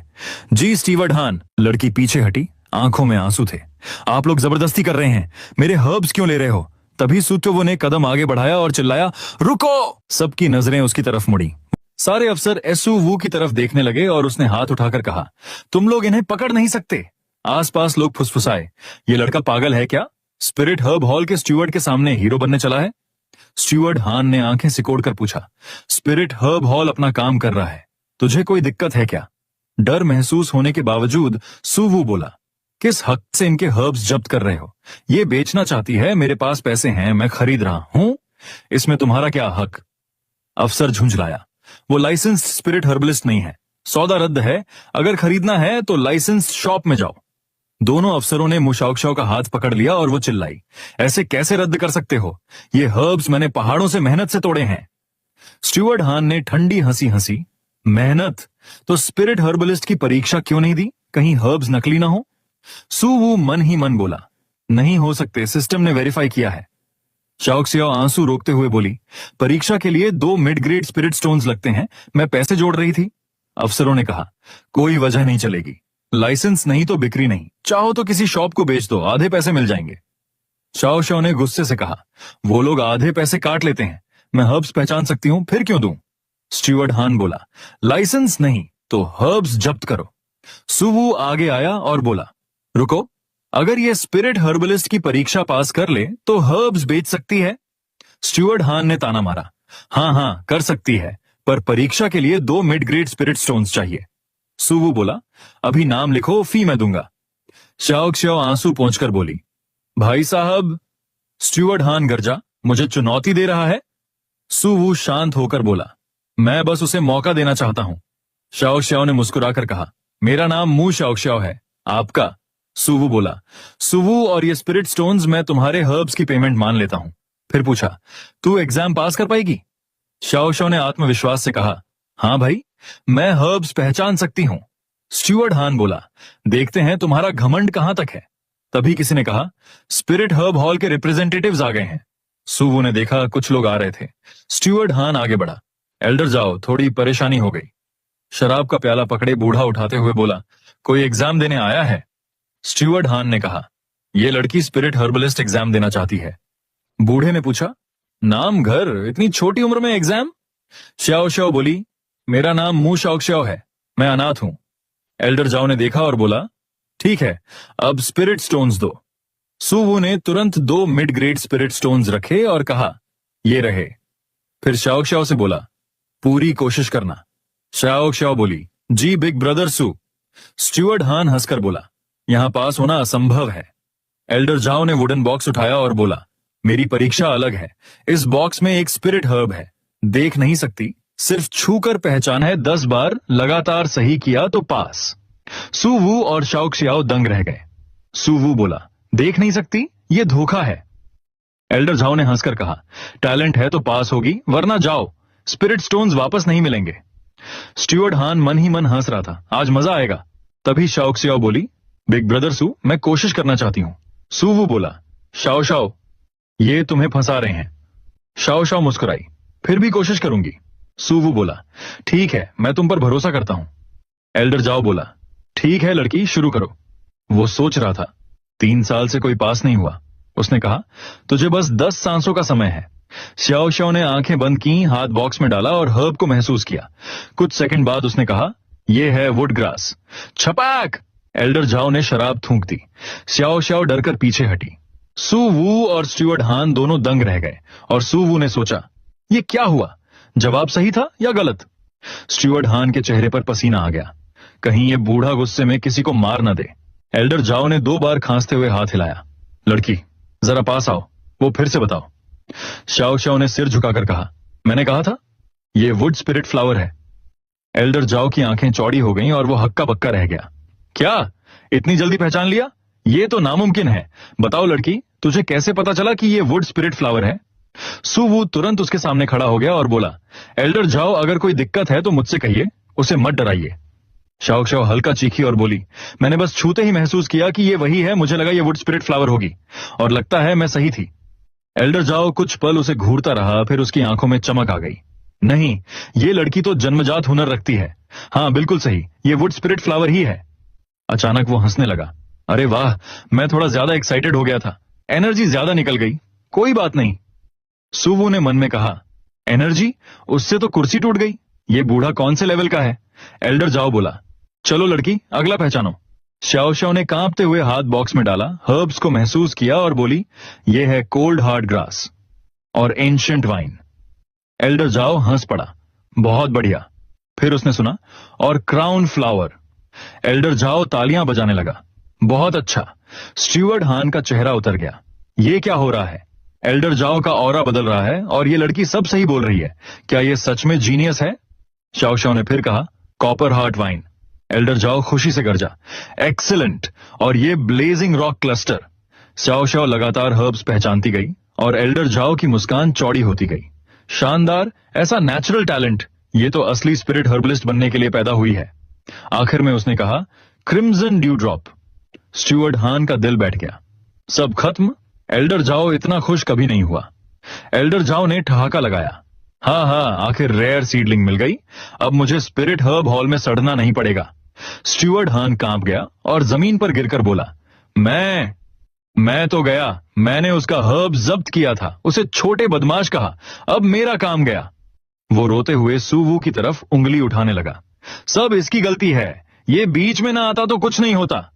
जी स्टीवर्ड हान। लड़की पीछे हटी, आंखों में आंसू थे। आप लोग जबरदस्ती कर रहे हैं, मेरे हर्ब्स क्यों ले रहे हो? तभी सुतोवो ने कदम आगे बढ़ाया और चिल्लाया, रुको। सबकी नजरें उसकी तरफ मुड़ी। सारे अफसर एसुवू की तरफ देखने लगे और उसने हाथ उठाकर कहा, तुम लोग इन्हें पकड़ नहीं सकते। आसपास लोग फुसफुसाए, ये लड़का पागल है क्या? स्पिरिट हर्ब हॉल के स्टीवर्ड के सामने हीरो बनने चला है? स्टीवर्ड हान ने आंखें सिकोड़कर पूछा, स्पिरिट हर्ब हॉल अपना काम कर रहा है, तुझे कोई दिक्कत है क्या? डर महसूस होने के बावजूद सुवू बोला, किस हक से इनके हर्ब्स जब्त कर रहे हो? ये बेचना चाहती है, मेरे पास पैसे हैं, मैं खरीद रहा हूं, इसमें तुम्हारा क्या हक? अफसर झुंझलाया, वो लाइसेंस्ड स्पिरिट हर्बलिस्ट नहीं है, सौदा रद्द है, अगर खरीदना है तो लाइसेंस्ड शॉप में जाओ। दोनों अफसरों ने मुशाओक्षाओ का हाथ पकड़ लिया और वो चिल्लाई, ऐसे कैसे रद्द कर सकते हो? ये हर्ब्स मैंने पहाड़ों से मेहनत से तोड़े हैं। स्टीवर्ड हान ने ठंडी हंसी हंसी, मेहनत? तो स्पिरिट हर्बलिस्ट की परीक्षा क्यों नहीं दी, कहीं हर्ब्स नकली ना हो? सुवू मन ही मन बोला, नहीं हो सकते, सिस्टम ने वेरीफाई किया है। शाओक्सियाओ आंसू रोकते हुए बोली, परीक्षा के लिए 2 मिड ग्रेड स्पिरिट स्टोन्स लगते हैं, मैं पैसे जोड़ रही थी। अफसरों ने कहा, कोई वजह नहीं चलेगी, लाइसेंस नहीं तो बिक्री नहीं, चाहो तो किसी शॉप को बेच दो, आधे पैसे मिल जाएंगे। शाओ ने गुस्से से कहा, वो लोग आधे पैसे काट लेते हैं, मैं हर्ब्स पहचान सकती हूं, फिर क्यों दूं? स्टीवर्ड हान बोला, लाइसेंस नहीं तो हर्ब्स जब्त करो। सुवू आगे आया और बोला, रुको, अगर ये स्पिरिट हर्बलिस्ट की परीक्षा पास कर ले तो हर्ब्स बेच सकती है। स्टुअर्ट हान ने ताना मारा। हाँ हाँ कर सकती है, पर परीक्षा के लिए 2 मिड ग्रेड स्पिरिट स्टोन्स चाहिए। सुवू बोला, अभी नाम लिखो, फी मैं दूंगा। शाओ xiao आंसू पोंछकर बोली, भाई साहब। स्टुअर्ट हान गरजा, मुझे चुनौती दे रहा है? सुवू शांत होकर बोला, मैं बस उसे मौका देना चाहता हूं। शाओ xiao ने मुस्कुराकर कहा, मेरा नाम मू शाओ xiao है, आपका? सुवू बोला, सुवू और ये स्पिरिट स्टोन्स मैं तुम्हारे हर्ब्स की पेमेंट मान लेता हूं। फिर पूछा, तू एग्जाम पास कर पाएगी? शाओ xiao ने आत्मविश्वास से कहा, हाँ भाई, मैं हर्ब्स पहचान सकती हूं। स्टुअर्ट हान बोला, देखते हैं तुम्हारा घमंड कहां तक है। तभी किसी ने कहा, स्पिरिट हर्ब हॉल के रिप्रेजेंटेटिव्स आ गए हैं। सुवू ने देखा कुछ लोग आ रहे थे। स्टुअर्ट हान आगे बढ़ा, एल्डर जाओ, थोड़ी परेशानी हो गई। शराब का प्याला पकड़े बूढ़ा उठाते हुए बोला, कोई एग्जाम देने आया है? स्टुअर्ट हान ने कहा, यह लड़की स्पिरिट हर्बलिस्ट एग्जाम देना चाहती है। बूढ़े ने पूछा, नाम घर, इतनी छोटी उम्र में एग्जाम? शाओ xiao बोली, मेरा नाम मू शाओ xiao है, मैं अनाथ हूं। एल्डर जाओ ने देखा और बोला, ठीक है, अब स्पिरिट स्टोन्स दो। सुवू ने तुरंत 2 मिड ग्रेड स्पिरिट स्टोन्स रखे और कहा, ये रहे। फिर शाओ xiao से बोला, पूरी कोशिश करना। शाओ xiao बोली, जी बिग ब्रदर सू। स्टुअर्ट हान हंसकर बोला, यहां पास होना असंभव है। एल्डर जाओ ने वुडन बॉक्स उठाया और बोला, मेरी परीक्षा अलग है। इस बॉक्स में एक स्पिरिट हर्ब है, देख नहीं सकती, सिर्फ छूकर पहचान है। 10 बार लगातार सही किया तो पास। सुवू और शाओ xiao दंग रह गए। सुवू बोला, देख नहीं सकती, ये धोखा है। एल्डर जाओ ने हंसकर कहा, टैलेंट है तो पास होगी, वरना जाओ, स्पिरिट स्टोन्स वापस नहीं मिलेंगे। स्टुअर्ट हान मन ही मन हंस रहा था, आज मजा आएगा। तभी शाओ xiao बोली, बिग ब्रदर सू, मैं कोशिश करना चाहती हूं। सुवू बोला, शाओ xiao, ये तुम्हें फंसा रहे हैं। शाओ xiao मुस्कुराई, फिर भी कोशिश करूंगी। सुवू बोला, ठीक है, मैं तुम पर भरोसा करता हूं। एल्डर जाओ बोला, ठीक है लड़की, शुरू करो। वो सोच रहा था, 3 साल से कोई पास नहीं हुआ। उसने कहा, तुझे बस 10 सांसों का समय है। शाओ xiao ने आंखें बंद की, हाथ बॉक्स में डाला और हर्ब को महसूस किया। कुछ सेकंड बाद उसने कहा, यह है वुड ग्रास। छपाक! एल्डर जाओ ने शराब थूक दी। शाओ xiao डरकर पीछे हटी। सुवू और स्टुअर्ट हान दोनों दंग रह गए और सुवू ने सोचा, ये क्या हुआ? जवाब सही था या गलत? स्टुअर्ट हान के चेहरे पर पसीना आ गया, कहीं ये बूढ़ा गुस्से में किसी को मार न दे। एल्डर जाओ ने 2 बार खांसते हुए हाथ हिलाया। लड़की, जरा पास आओ, वो फिर से बताओ। शाओ xiao ने सिर झुकाकर कहा, मैंने कहा था, ये वुड स्पिरिट फ्लावर है। एल्डर जाओ की आंखें चौड़ी हो गईं और वो हक्का बक्का रह गया। क्या, इतनी जल्दी पहचान लिया? ये तो नामुमकिन है। बताओ लड़की, तुझे कैसे पता चला कि ये वुड स्पिरिट फ्लावर है? सुवू तुरंत उसके सामने खड़ा हो गया और बोला, एल्डर जाओ, अगर कोई दिक्कत है तो मुझसे कहिए, उसे मत डराइए। शाओ xiao हल्का चीखी और बोली, मैंने बस छूते ही महसूस किया कि ये वही है, मुझे लगा ये वुड स्पिरिट फ्लावर होगी, और लगता है मैं सही थी। एल्डर जाओ कुछ पल उसे घूरता रहा, फिर उसकी आंखों में चमक आ गई। नहीं, ये लड़की तो जन्मजात हुनर रखती है। हाँ बिल्कुल सही, ये वुड स्पिरिट फ्लावर ही है। अचानक वो हंसने लगा, अरे वाह, मैं थोड़ा ज्यादा एक्साइटेड हो गया था, एनर्जी ज्यादा निकल गई। कोई बात नहीं। सुवू ने मन में कहा, एनर्जी? उससे तो कुर्सी टूट गई। ये बूढ़ा कौन से लेवल का है? एल्डर जाओ बोला, चलो लड़की, अगला पहचानो। शाओ xiao ने कांपते हुए हाथ बॉक्स में डाला, हर्ब्स को महसूस किया और बोली, यह है कोल्ड हार्ड ग्रास और एंशिएंट वाइन। एल्डर जाओ हंस पड़ा, बहुत बढ़िया। फिर उसने सुना, और क्राउन फ्लावर। एल्डर जाओ तालियां बजाने लगा, बहुत अच्छा। स्टुअर्ट हान का चेहरा उतर गया, ये क्या हो रहा है? एल्डर जाओ का ऑरा बदल रहा है और ये लड़की सब सही बोल रही है। क्या ये सच में जीनियस है? शाओ xiao ने फिर कहा, कॉपर हार्ट वाइन। एल्डर जाओ खुशी से गरजा, एक्सीलेंट। और ये blazing rock cluster. Shao xiao लगातार हर्ब्स पहचानती गई और एल्डर जाओ की मुस्कान चौड़ी होती गई। शानदार, ऐसा नेचुरल टैलेंट, ये तो असली स्पिरिट हर्बलिस्ट बनने के लिए पैदा हुई है। आखिर में उसने कहा, क्रिम्सन ड्यू ड्रॉप। स्टुअर्ट हान का दिल बैठ गया। सब खत्म? एल्डर जाओ इतना खुश कभी नहीं हुआ। एल्डर जाओ ने ठहाका लगाया, हाँ हाँ, आखिर रेयर सीडलिंग मिल गई। अब मुझे स्पिरिट हर्ब हॉल में सड़ना नहीं पड़ेगा। स्टुअर्ट हान कांप गया और जमीन पर गिरकर बोला, मैं तो गया, मैंने उसका हर्ब जब्त किया था, उसे छोटे बदमाश कहा, अब मेरा काम गया। वो रोते हुए सुवू की तरफ उंगली उठाने लगा, सब इसकी गलती है, ये बीच में ना आता तो कुछ नहीं होता।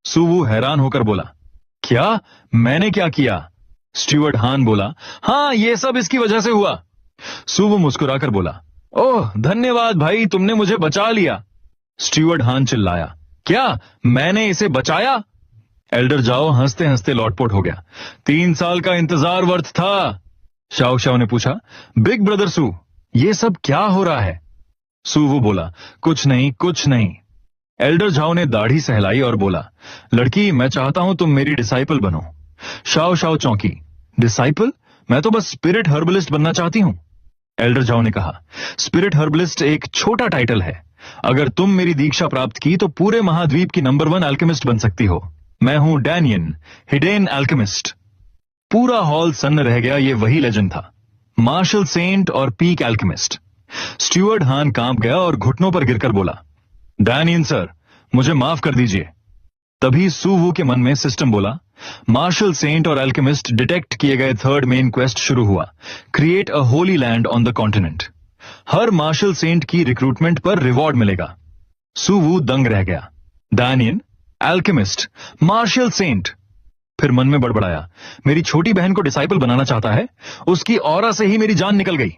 सुवू हैरान होकर बोला, क्या? मैंने क्या किया? स्टीवर्ट हान बोला, हाँ ये सब इसकी वजह से हुआ। सुवु मुस्कुराकर बोला, ओह धन्यवाद भाई, तुमने मुझे बचा लिया। स्टीवर्ट हान चिल्लाया, क्या मैंने इसे बचाया? एल्डर जाओ हंसते हंसते लौटपोट हो गया। 3 साल का इंतजार वर्थ था। शाओ शाओ ने पूछा, बिग ब्रदर सू, ये सब क्या हो रहा है? सुवु बोला, कुछ नहीं कुछ नहीं। एल्डर झाओ ने दाढ़ी सहलाई और बोला, लड़की मैं चाहता हूं तुम मेरी डिसाइपल बनो। शाओ शाओ चौंकी, डिसाइपल? मैं तो बस स्पिरिट हर्बलिस्ट बनना चाहती हूं। एल्डर झाओ ने कहा, स्पिरिट हर्बलिस्ट एक छोटा टाइटल है। अगर तुम मेरी दीक्षा प्राप्त की तो पूरे महाद्वीप की नंबर 1 अल्केमिस्ट बन सकती हो। मैं हूं डैनियन, हिडेन अल्केमिस्ट। पूरा हॉल सन्न रह गया। ये वही लेजेंड था, मार्शल सेंट और पीक अल्केमिस्ट। स्टीवर्ट हान कांप गया और घुटनों पर गिरकर बोला, डैनियन सर, मुझे माफ कर दीजिए। तभी सुवु के मन में सिस्टम बोला, मार्शल सेंट और अल्केमिस्ट डिटेक्ट किए गए 3rd मेन क्वेस्ट शुरू हुआ, create a holy land on the continent. हर मार्शल सेंट की रिक्रूटमेंट पर रिवॉर्ड मिलेगा। सुवु दंग रह गया, डैनियन, अल्केमिस्ट, मार्शल सेंट। फिर मन में बड़बड़ाया, मेरी छोटी बहन को डिसाइपल बनाना चाहता है, उसकी ऑरा से ही मेरी जान निकल गई।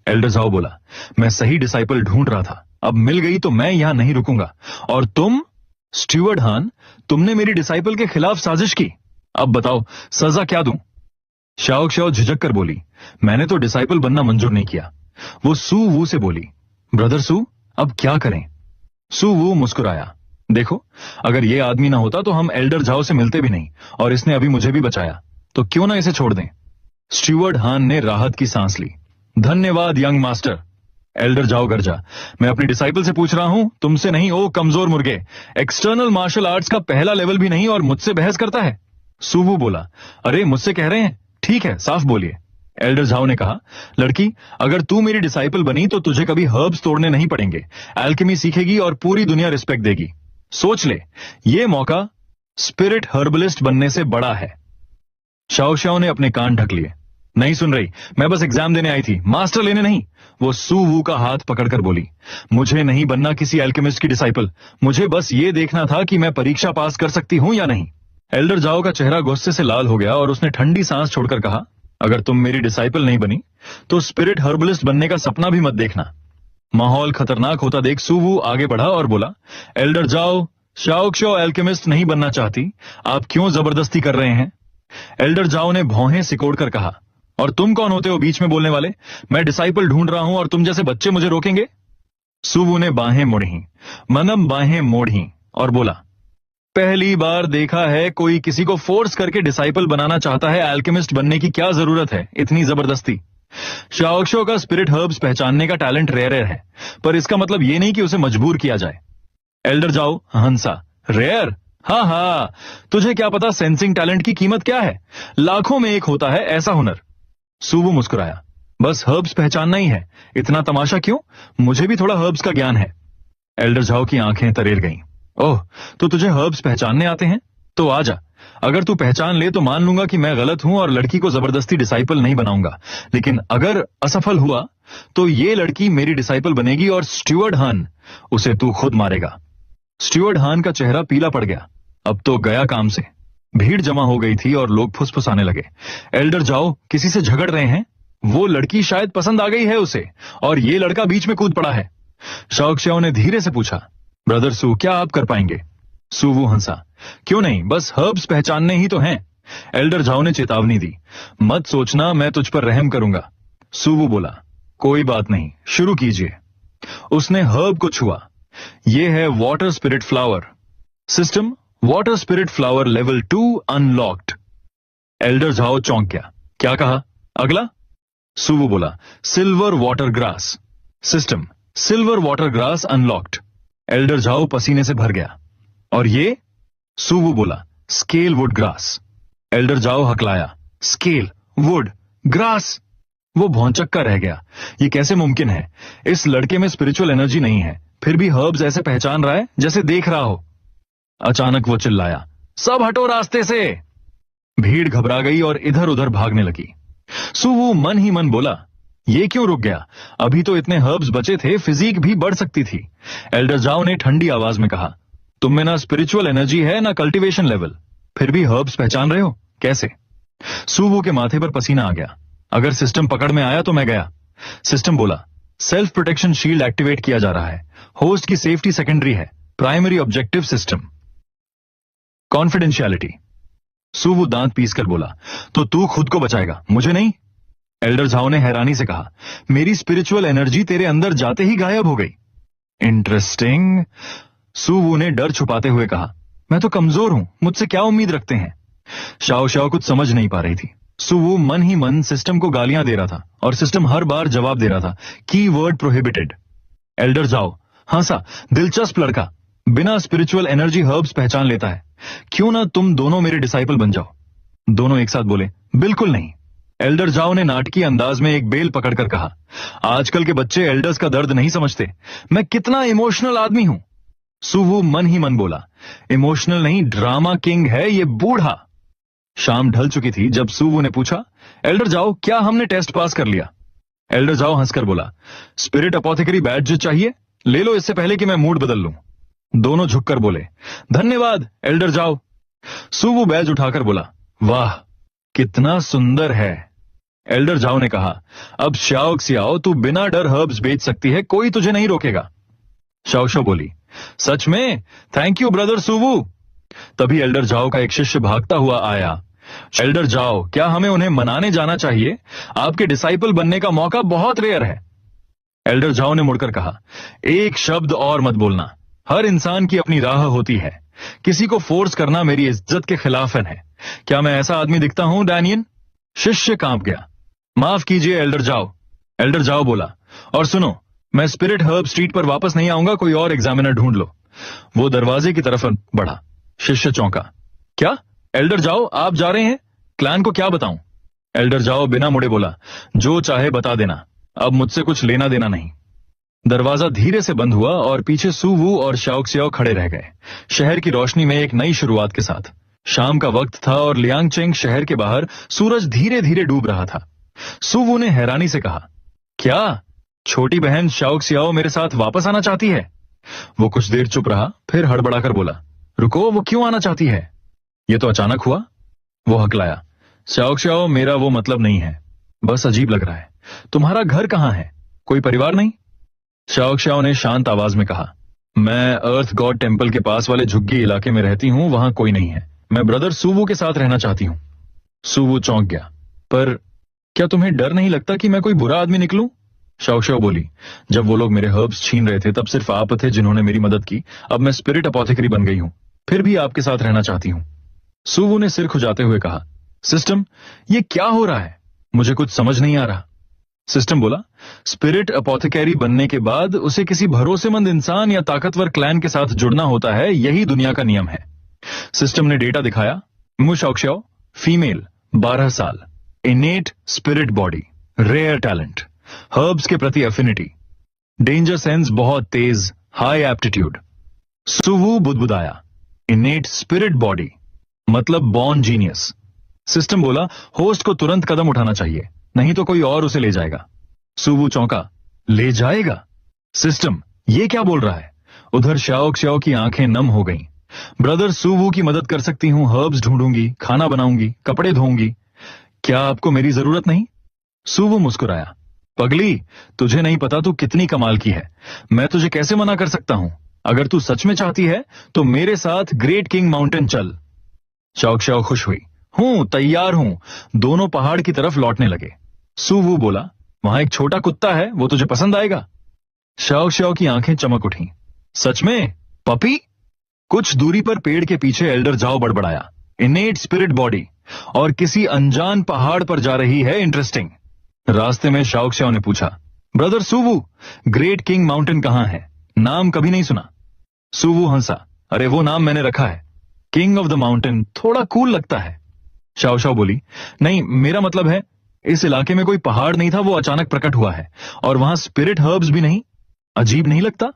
एल्डर झाओ बोला, मैं सही डिसाइपल ढूंढ रहा था, अब मिल गई तो मैं यहां नहीं रुकूंगा। और तुम स्टीवर्ट हान, तुमने मेरी डिसाइपल के खिलाफ साजिश की, अब बताओ सजा क्या दूं? शाओ शाओ झिझक कर बोली, मैंने तो डिसाइपल बनना मंजूर नहीं किया। वो सू वू से बोली, ब्रदर सू, अब क्या करें? सू वू मुस्कुराया, देखो अगर ये आदमी ना होता तो हम एल्डर झाओ से मिलते भी नहीं, और इसने अभी मुझे भी बचाया, तो क्यों ना इसे छोड़ दें? स्टीवर्ट हान ने राहत की सांस ली, धन्यवाद यंग मास्टर। एल्डर जाओ गरजा, मैं अपनी डिसाइपल से पूछ रहा हूं, तुमसे नहीं। ओ कमजोर मुर्गे, एक्सटर्नल मार्शल आर्ट्स का पहला लेवल भी नहीं और मुझसे बहस करता है। सुवु बोला, अरे मुझसे कह रहे हैं, ठीक है साफ बोलिए। एल्डर झाओ ने कहा, लड़की अगर तू मेरी डिसाइपल बनी तो तुझे कभी हर्ब्स तोड़ने नहीं पड़ेंगे, एल्केमी सीखेगी और पूरी दुनिया रिस्पेक्ट देगी। सोच ले, ये मौका स्पिरिट हर्बलिस्ट बनने से बड़ा है। शाओ शाओ ने अपने कान ढक लिए, नहीं सुन रही, मैं बस एग्जाम देने आई थी, मास्टर लेने नहीं। वो सू वू का हाथ पकड़कर बोली, मुझे नहीं बनना किसी एल्केमिस्ट की डिसाइपल, मुझे बस ये देखना था कि मैं परीक्षा पास कर सकती हूं या नहीं। एल्डर जाओ का चेहरा गुस्से से लाल हो गया और उसने ठंडी सांस छोड़कर कहा, अगर तुम मेरी डिसाइपल नहीं बनी तो स्पिरिट हर्बलिस्ट बनने का सपना भी मत देखना। माहौल खतरनाक होता देख सू वू आगे बढ़ा और बोला, एल्डर जाओ, शाओ क्षो एल्केमिस्ट नहीं बनना चाहती, आप क्यों जबरदस्ती कर रहे हैं? एल्डर जाओ ने भौहें सिकोड़कर कहा, और तुम कौन होते हो बीच में बोलने वाले? मैं डिसाइपल ढूंढ रहा हूं और तुम जैसे बच्चे मुझे रोकेंगे? सुवु ने बाहें मोड़ी, मनम बाहें मोड़ी और बोला, पहली बार देखा है कोई किसी को फोर्स करके डिसाइपल बनाना चाहता है। एल्केमिस्ट बनने की क्या जरूरत है इतनी जबरदस्ती? शाओक्षो का स्पिरिट हर्ब्स पहचानने का टैलेंट रेयर है, पर इसका मतलब यह नहीं कि उसे मजबूर किया जाए। एल्डर जाओ हंसा, रेयर? हाँ हाँ, तुझे क्या पता सेंसिंग टैलेंट की कीमत क्या है? लाखों में एक होता है ऐसा हुनर। सुवु मुस्कुराया, बस हर्ब्स पहचानना ही है, इतना तमाशा क्यों? मुझे भी थोड़ा हर्ब्स का ज्ञान है। एल्डर झाओ की आंखें तरेर गईं। ओह, तो तुझे हर्ब्स पहचानने आते हैं? तो आजा, अगर तू पहचान ले तो मान लूंगा कि मैं गलत हूं और लड़की को जबरदस्ती डिसाइपल नहीं बनाऊंगा, लेकिन अगर असफल हुआ तो ये लड़की मेरी डिसाइपल बनेगी और स्टीवर्ट हान, उसे तू खुद मारेगा। स्टीवर्ट हान का चेहरा पीला पड़ गया, अब तो गया काम से। भीड़ जमा हो गई थी और लोग फुसफुसाने लगे, एल्डर जाओ किसी से झगड़ रहे हैं, वो लड़की शायद पसंद आ गई है उसे और ये लड़का बीच में कूद पड़ा है। शाओक्षाओ ने धीरे से पूछा, ब्रदर सू क्या आप कर पाएंगे? सुवु हंसा, क्यों नहीं, बस हर्ब्स पहचानने ही तो हैं। एल्डर झाओ ने चेतावनी दी, मत सोचना मैं तुझ पर रहम करूंगा। सुवु बोला, कोई बात नहीं, शुरू कीजिए। उसने हर्ब को छुआ, यह है water spirit flower. System water spirit flower level 2 unlocked. Elder Zhao चौंक गया, क्या कहा? अगला? सुवु बोला, silver water grass. System silver water grass unlocked. Elder Zhao पसीने से भर गया, और ये? सुवु बोला, scale wood grass. Elder Zhao हकलाया, स्केल वुड ग्रास। वो भौंचक्का रह गया, ये कैसे मुमकिन है? इस लड़के में स्पिरिचुअल एनर्जी नहीं है, फिर भी हर्ब्स ऐसे पहचान रहा है जैसे देख रहा हो। अचानक वो चिल्लाया, सब हटो रास्ते से। भीड़ घबरा गई और इधर उधर भागने लगी। सुवु मन ही मन बोला, ये क्यों रुक गया? अभी तो इतने हर्ब्स बचे थे, फिजिक भी बढ़ सकती थी। एल्डर जाओ ने ठंडी आवाज में कहा, तुम में ना स्पिरिचुअल एनर्जी है ना कल्टीवेशन लेवल, फिर भी हर्ब्स पहचान रहे हो कैसे? सुवू के माथे पर पसीना आ गया। अगर सिस्टम पकड़ में आया तो मैं गया। सिस्टम बोला, सेल्फ प्रोटेक्शन शील्ड एक्टिवेट किया जा रहा है। होस्ट की सेफ्टी सेकेंडरी है, प्राइमरी ऑब्जेक्टिव सिस्टम। कॉन्फिडेंशियलिटी। सुवू दांत पीसकर बोला, तो तू खुद को बचाएगा, मुझे नहीं? एल्डर झाओ ने हैरानी से कहा, मेरी स्पिरिचुअल एनर्जी तेरे अंदर जाते ही गायब हो गई। इंटरेस्टिंग। सुवू ने डर छुपाते हुए कहा, मैं तो कमजोर हूं, मुझसे क्या उम्मीद रखते हैं? शाओ शाओ कुछ समझ नहीं पा रही थी। सुवू मन ही मन सिस्टम को गालियां दे रहा था और सिस्टम हर बार जवाब दे रहा था, की वर्ड प्रोहिबिटेड। एल्डर झाओ हंसा, दिलचस्प लड़का, बिना स्पिरिचुअल एनर्जी हर्ब्स पहचान लेता है। क्यों ना तुम दोनों मेरे डिसाइपल बन जाओ? दोनों एक साथ बोले, बिल्कुल नहीं। एल्डर झाओ ने नाटकीय अंदाज में एक बेल पकड़कर कहा, आजकल के बच्चे एल्डर्स का दर्द नहीं समझते। मैं कितना इमोशनल आदमी हूं। सुवू मन ही मन बोला, इमोशनल नहीं, ड्रामा किंग है ये बूढ़ा। शाम ढल चुकी थी जब सुवू ने पूछा, एल्डर झाओ क्या हमने टेस्ट पास कर लिया? एल्डर झाओ हंसकर बोला, स्पिरिट अपोथेकरी बैज चाहिए? ले लो इससे पहले कि मैं मूड बदल लूं। दोनों झुककर बोले, धन्यवाद एल्डर झाओ। सुवू बैज उठाकर बोला, वाह कितना सुंदर है। एल्डर झाओ ने कहा, अब श्याओ सियाओ तू बिना डर हर्ब्स बेच सकती है, कोई तुझे नहीं रोकेगा। शाओ बोली, सच में? थैंक यू ब्रदर सुवू। तभी एल्डर झाओ का एक शिष्य भागता हुआ आया। एल्डर झाओ, क्या हमें उन्हें मनाने जाना चाहिए? आपके डिसाइपल बनने का मौका बहुत रेयर है। एल्डर झाओ ने मुड़कर कहा, एक शब्द और मत बोलना। हर इंसान की अपनी राह होती है, किसी को फोर्स करना मेरी इज्जत के खिलाफ है। क्या मैं ऐसा आदमी दिखता हूं डैनियन? शिष्य कांप गया। माफ कीजिए एल्डर झाओ। एल्डर झाओ बोला, और सुनो, मैं स्पिरिट हर्ब स्ट्रीट पर वापस नहीं आऊंगा, कोई और एग्जामिनर ढूंढ लो। वो दरवाजे की तरफ बढ़ा। शिष्य चौंका, क्या एल्डर झाओ आप जा रहे हैं? क्लैन को क्या बताऊं? एल्डर झाओ बिना मुड़े बोला, जो चाहे बता देना, अब मुझसे कुछ लेना देना नहीं। दरवाजा धीरे से बंद हुआ और पीछे सुवू और शाओ सियाओ खड़े रह गए, शहर की रोशनी में एक नई शुरुआत के साथ। शाम का वक्त था और लियांगचेंग शहर के बाहर सूरज धीरे धीरे डूब रहा था। सुवू ने हैरानी से कहा, क्या छोटी बहन शाओ सियाओ मेरे साथ वापस आना चाहती है? वो कुछ देर चुप रहा, फिर हड़बड़ाकर बोला, रुको, वो क्यों आना चाहती है? ये तो अचानक हुआ। वो हकलाया, शाओ सियाओ मेरा वो मतलब नहीं है, बस अजीब लग रहा है। तुम्हारा घर कहां है? कोई परिवार नहीं? शाओ सियाओ ने शांत आवाज में कहा, मैं अर्थ गॉड टेम्पल के पास वाले झुग्गी इलाके में रहती हूं, वहां कोई नहीं है। मैं ब्रदर सुवू के साथ रहना चाहती हूं। सुवू चौंक गया, पर क्या तुम्हें डर नहीं लगता कि मैं कोई बुरा आदमी निकलूं? शाओ सियाओ बोली, जब वो लोग मेरे हर्ब्स छीन रहे थे तब सिर्फ आप थे जिन्होंने मेरी मदद की। अब मैं स्पिरिट अपोथेकरी बन गई हूं, फिर भी आपके साथ रहना चाहती हूं। सुवू ने सिर खुजाते हुए कहा, सिस्टम ये क्या हो रहा है? मुझे कुछ समझ नहीं आ रहा। सिस्टम बोला, स्पिरिट अपोथेकरी बनने के बाद उसे किसी भरोसेमंद इंसान या ताकतवर क्लैन के साथ जुड़ना होता है, यही दुनिया का नियम है। सिस्टम ने डेटा दिखाया, मु शाओ सियाओ, फीमेल, 12 साल, innate spirit body, rare talent, herbs के प्रति एफिनिटी, डेंजर सेंस बहुत तेज, हाई एप्टीट्यूड। सुवू बुदबुदाया, इनेट स्पिरिट बॉडी मतलब बॉर्न जीनियस। सिस्टम बोला, होस्ट को तुरंत कदम उठाना चाहिए, नहीं तो कोई और उसे ले जाएगा। सुवू चौंका, ले जाएगा? सिस्टम ये क्या बोल रहा है? उधर शाओ सियाओ की आंखें नम हो गईं। ब्रदर सुवू की मदद कर सकती हूं, हर्ब्स ढूंढूंगी, खाना बनाऊंगी, कपड़े धोऊंगी। क्या आपको मेरी जरूरत नहीं? सुवू मुस्कुराया, पगली तुझे नहीं पता तू कितनी कमाल की है, मैं तुझे कैसे मना कर सकता हूं? अगर तू सच में चाहती है तो मेरे साथ ग्रेट किंग माउंटेन चल। शाओ सियाओ खुश हुई, हूं तैयार हूं। दोनों पहाड़ की तरफ लौटने लगे। सुवू बोला, वहां एक छोटा कुत्ता है, वो तुझे पसंद आएगा? शाओ सियाओ की आंखें चमक उठी, सच में? पपी? कुछ दूरी पर पेड़ के पीछे एल्डर झाओ बड़बड़ाया, इनेट स्पिरिट बॉडी और किसी अनजान पहाड़ पर जा रही है, इंटरेस्टिंग। रास्ते में शाओ सियाओ ने पूछा, ब्रदर सुवू ग्रेट किंग माउंटेन कहां है? नाम कभी नहीं सुना। सुवू हंसा, अरे वो नाम मैंने रखा है, किंग ऑफ द माउंटेन, थोड़ा कूल लगता है। शाओ सियाओ बोली, नहीं मेरा मतलब है इस इलाके में कोई पहाड़ नहीं था, वो अचानक प्रकट हुआ है, और वहां स्पिरिट हर्ब्स भी नहीं। अजीब नहीं लगता?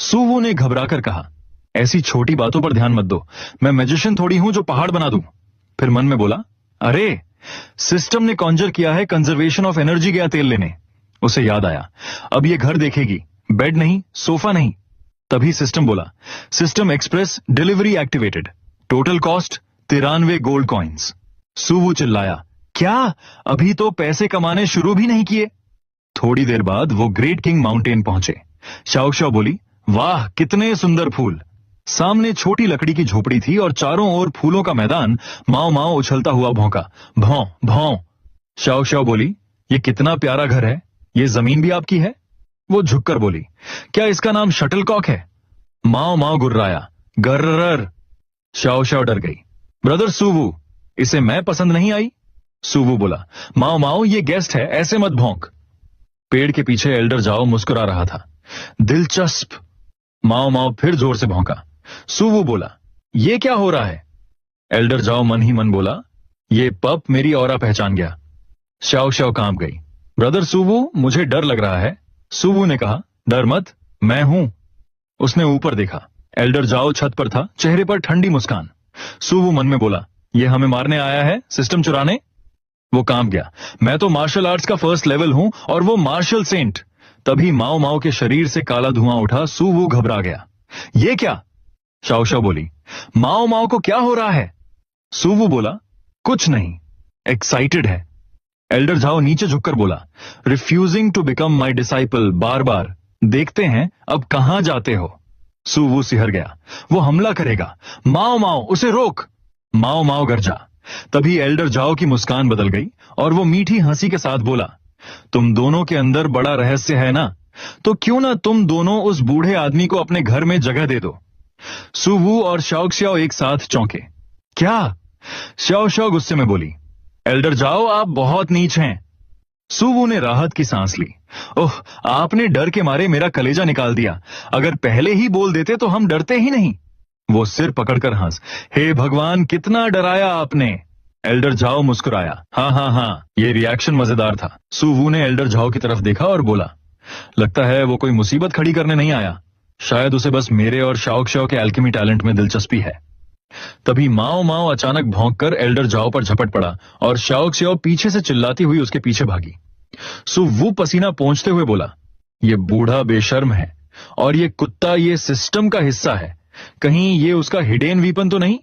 सुवू ने घबराकर कहा, ऐसी छोटी बातों पर ध्यान मत दो, मैं मैजिशियन थोड़ी हूं जो पहाड़ बना दूं। फिर मन में बोला, अरे सिस्टम ने कॉन्जर किया है कंजर्वेशन ऑफ एनर्जी गया तेल लेने। उसे याद आया, अब ये घर देखेगी, बेड नहीं, सोफा नहीं। तभी सिस्टम बोला, system express delivery activated, total cost 93 gold coins. सुवु चिल्लाया, क्या अभी तो पैसे कमाने शुरू भी नहीं किए? थोड़ी देर बाद वो ग्रेट किंग माउंटेन पहुंचे। शाओ शाओ बोली, वाह कितने सुंदर फूल। सामने छोटी लकड़ी की झोपड़ी थी और चारों ओर फूलों का मैदान। माओ माओ उछलता हुआ भौंका, भौं भौं। शाओ शाओ बोली, ये कितना प्यारा घर है, ये जमीन भी आपकी है? वो झुककर बोली, क्या इसका नाम शटलकॉक है? माओ माओ गुर्राया, गर्रर। शाओ शाओ डर गई। ब्रदर सुवु, इसे मैं पसंद नहीं आई। सुवु बोला, माओ माओ ये गेस्ट है, ऐसे मत भौंक। पेड़ के पीछे एल्डर जाओ मुस्कुरा रहा था। दिलचस्प। माओ माओ फिर जोर से भौंका। सुवु बोला, ये क्या हो रहा है? एल्डर जाओ मन ही मन बोला, ये पप मेरी ऑरा पहचान गया। शाओ शाओ कांप गई। ब्रदर सुवु, मुझे डर लग रहा है। सुवु ने कहा, डर मत, मैं हूं। उसने ऊपर देखा। एल्डर जाओ छत पर था, चेहरे पर ठंडी मुस्कान। सुवु मन में बोला, ये हमें मारने आया है, सिस्टम चुराने? वो कांप गया। मैं तो मार्शल आर्ट्स का फर्स्ट लेवल हूं और वो मार्शल सेंट। तभी माओ माओ के शरीर से काला धुआं उठा। सुवु घबरा गया। ये क्या? शाओ शाओ बोली, माओ माओ को क्या हो रहा है? सुवु बोला, कुछ नहीं, एक्साइटेड है। एल्डर जाओ नीचे झुककर बोला, refusing to become my disciple, बार बार, देखते हैं अब कहां जाते हो। सुवु सिहर गया। वो हमला करेगा। माओ माओ उसे रोक। माओ माओ गरजा। तभी एल्डर जाओ की मुस्कान बदल गई और वो मीठी हंसी के साथ बोला, तुम दोनों के अंदर बड़ा रहस्य है ना, तो क्यों ना तुम दोनों उस बूढ़े आदमी को अपने घर में जगह दे दो। सुवु और शाओ शाओ एक साथ चौंके। क्या? शाओ शाओ गुस्से में बोली, एल्डर जाओ आप बहुत नीच हैं। सुवु ने राहत की सांस ली। ओह, आपने डर के मारे मेरा कलेजा निकाल दिया। अगर पहले ही बोल देते तो हम डरते ही नहीं। वो सिर पकड़कर हंस, हे भगवान कितना डराया आपने। एल्डर जाओ मुस्कुराया। हाँ, ये रिएक्शन मजेदार था। सुवु ने एल्डर जाओ की तरफ देखा और बोला, लगता है वो कोई मुसीबत खड़ी करने नहीं आया, शायद उसे बस मेरे और शाओ शाओ के एल्केमी टैलेंट में दिलचस्पी है। तभी माओ माओ अचानक भौंककर एल्डर जाओ पर झपट पड़ा और शाओ शाओ पीछे से चिल्लाती हुई उसके पीछे भागी। सुवु पसीना पोंछते हुए बोला, ये बूढ़ा बेशर्म है और ये कुत्ता ये सिस्टम का हिस्सा है, कहीं ये उसका हिडन वीपन तो नहीं?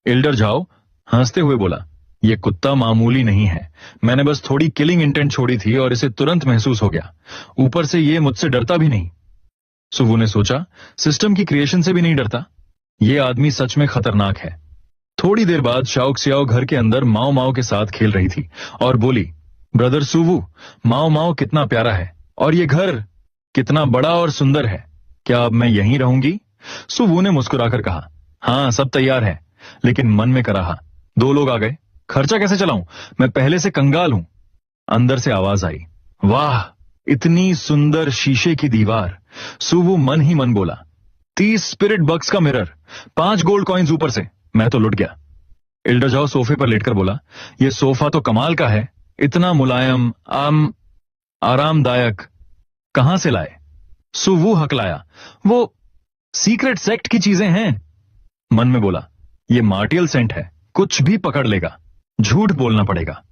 एल्डर जाओ हंसते हुए बोला, ये कुत्ता मामूली नहीं है, मैंने बस थोड़ी किलिंग इंटेंट छोड़ी थी और इसे तुरंत महसूस हो गया। ऊपर से ये मुझसे डरता भी नहीं। सुवु ने सोचा, सिस्टम की क्रिएशन से भी नहीं डरता। ये आदमी सच में खतरनाक है। थोड़ी देर बाद शाओ शाओ घर के अंदर माओ माओ के साथ खेल रही थी और बोली, ब्रदर सुवु, माओ माओ कितना प्यारा है और ये घर कितना बड़ा और सुंदर है, क्या अब मैं यहीं रहूंगी? सुवु ने मुस्कुराकर कहा, हाँ सब तैयार है, लेकिन मन में कराहा, 2 लोग आ गए, खर्चा कैसे चलाऊं? मैं पहले से कंगाल हूं। अंदर से आवाज आई, वाह इतनी सुंदर शीशे की दीवार। सुवु मन ही मन बोला, 30 स्पिरिट बक्स का मिरर, 5 गोल्ड कॉइन्स ऊपर से, मैं तो लुट गया। एल्डर जाओ सोफे पर लेटकर बोला, ये सोफा तो कमाल का है, इतना मुलायम, आरामदायक, कहां से लाए? सुवु हकलाया, वो सीक्रेट सेक्ट की चीजें हैं। मन में बोला, ये मार्टियल सेंट है, कुछ भी पकड़ लेगा, झूठ बोलना पड़ेगा।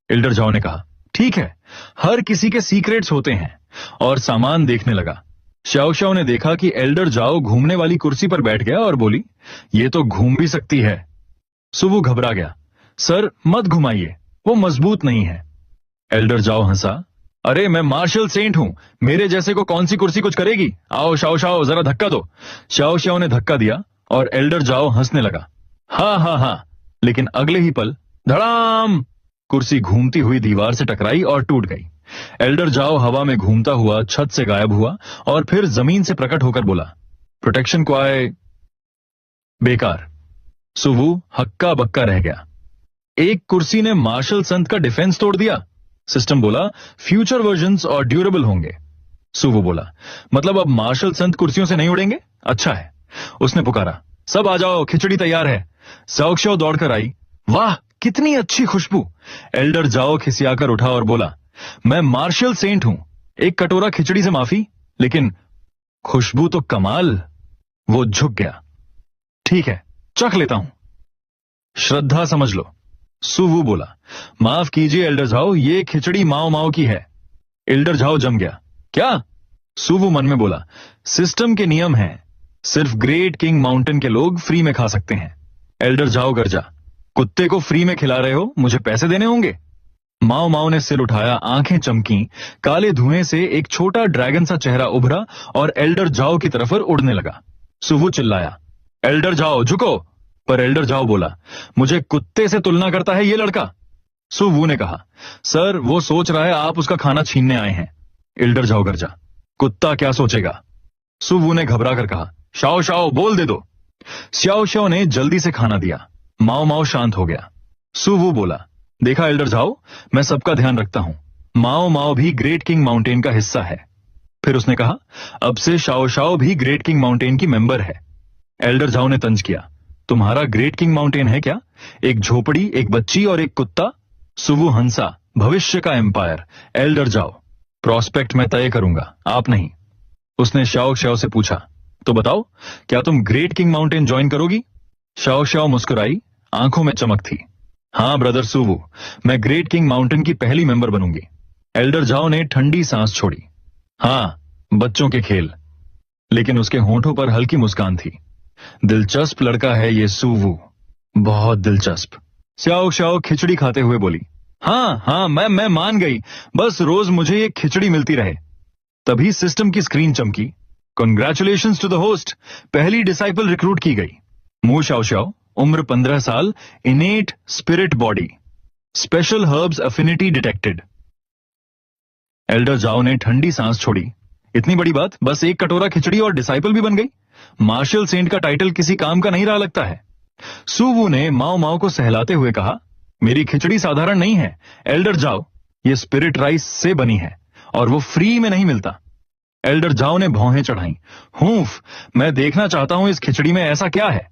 एल्डर जाओ ने कहा, ठीक है, हर किसी के सीक्रेट्स होते हैं, और सामान देखने लगा। शाओ शाओ ने देखा कि एल्डर जाओ घूमने वाली कुर्सी पर बैठ गया और बोली, ये तो घूम भी सकती है। सुवु घबरा गया, सर मत घुमाइए, वो मजबूत नहीं है। एल्डर जाओ हंसा, अरे मैं मार्शल सेंट हूं, मेरे जैसे को कौन सी कुर्सी कुछ करेगी? आओ शाओ शाओ जरा धक्का दो। शाओ शाओ ने धक्का दिया और एल्डर जाओ हंसने लगा। हाँ, लेकिन अगले ही पल धड़ाम, कुर्सी घूमती हुई दीवार से टकराई और टूट गई। एल्डर जाओ हवा में घूमता हुआ छत से गायब हुआ और फिर जमीन से प्रकट होकर बोला, प्रोटेक्शन क्वाय बेकार। सुवु हक्का बक्का रह गया। एक कुर्सी ने मार्शल संत का डिफेंस तोड़ दिया। सिस्टम बोला, फ्यूचर वर्जन्स और ड्यूरेबल होंगे। सुवु बोला, मतलब अब मार्शल संत कुर्सियों से नहीं उड़ेंगे? अच्छा है। उसने पुकारा, सब आ जाओ, खिचड़ी तैयार है। शाओ शाओ दौड़कर आई, वाह कितनी अच्छी खुशबू। एल्डर जाओ खिसियाकर उठा और बोला, मैं मार्शल सेंट हूं, एक कटोरा खिचड़ी से माफी, लेकिन खुशबू तो कमाल। वो झुक गया। ठीक है, चख लेता हूं, श्रद्धा समझ लो। सुवु बोला, माफ कीजिए एल्डर जाओ, ये खिचड़ी माओ माओ की है। एल्डर जाओ जम गया। क्या? सुवु मन में बोला, सिस्टम के नियम हैं, सिर्फ ग्रेट किंग माउंटेन के लोग फ्री में खा सकते हैं। एल्डर जाओ गरजा, कुत्ते को फ्री में खिला रहे हो, मुझे पैसे देने होंगे? माओ माओ ने सिर उठाया, आंखें चमकी, काले धुएं से एक छोटा ड्रैगन सा चेहरा उभरा और एल्डर जाओ की तरफ उड़ने लगा। सुवु चिल्लाया, एल्डर जाओ झुको। पर एल्डर जाओ बोला, मुझे कुत्ते से तुलना करता है ये लड़का। सुवु ने कहा, सर वो सोच रहा है आप उसका खाना छीनने आए हैं। एल्डर जाओ गरजा, कुत्ता क्या सोचेगा? सुवु ने घबरा कर कहा, शाओ शाओ बोल दे दो। श्याओ श्याओ ने जल्दी से खाना दिया। माओ माओ शांत हो गया। सुवु बोला, देखा एल्डर जाओ, मैं सबका ध्यान रखता हूं। माओ माओ भी ग्रेट किंग माउंटेन का हिस्सा है। फिर उसने कहा, अब से शाओ शाओ भी ग्रेट किंग माउंटेन की मेंबर है। एल्डर जाओ ने तंज किया, तुम्हारा ग्रेट किंग माउंटेन है क्या? एक झोपड़ी, एक बच्ची और एक कुत्ता? सुवु हंसा, भविष्य का एम्पायर। एल्डर जाओ, प्रॉस्पेक्ट मैं तय करूंगा, आप नहीं। उसने शाओ शाओ से पूछा, तो बताओ क्या तुम ग्रेट किंग माउंटेन ज्वाइन करोगी? शाओ शाओ मुस्कुराई, आंखों में चमक थी। हाँ ब्रदर सुवु, मैं ग्रेट किंग माउंटेन की पहली मेंबर बनूंगी। एल्डर जाओ ने ठंडी सांस छोड़ी। हाँ, बच्चों के खेल। लेकिन उसके होंठों पर हल्की मुस्कान थी। दिलचस्प लड़का है ये सुवु, बहुत दिलचस्प। श्याओ श्याओ खिचड़ी खाते हुए बोली, हाँ हाँ मैं मान गई, बस रोज मुझे ये खिचड़ी मिलती रहे। तभी सिस्टम की स्क्रीन चमकी। कंग्रेचुलेशंस टू द होस्ट, पहली डिसाइपल रिक्रूट की गई। मु शाओ शाओ, उम्र 15 साल, innate spirit body, special herbs affinity detected. Elder जाओ ने ठंडी सांस छोड़ी। इतनी बड़ी बात, बस एक कटोरा खिचड़ी और डिसाइपल भी बन गई। मार्शल सेंट का टाइटल किसी काम का नहीं रहा लगता है। सुवु ने माओ माओ को सहलाते हुए कहा, मेरी खिचड़ी साधारण नहीं है एल्डर जाओ, ये स्पिरिट राइस से बनी है और वो फ्री में नहीं मिलता। एल्डर जाओ ने भौहें चढ़ाई। हूफ, मैं देखना चाहता हूं इस खिचड़ी में ऐसा क्या है।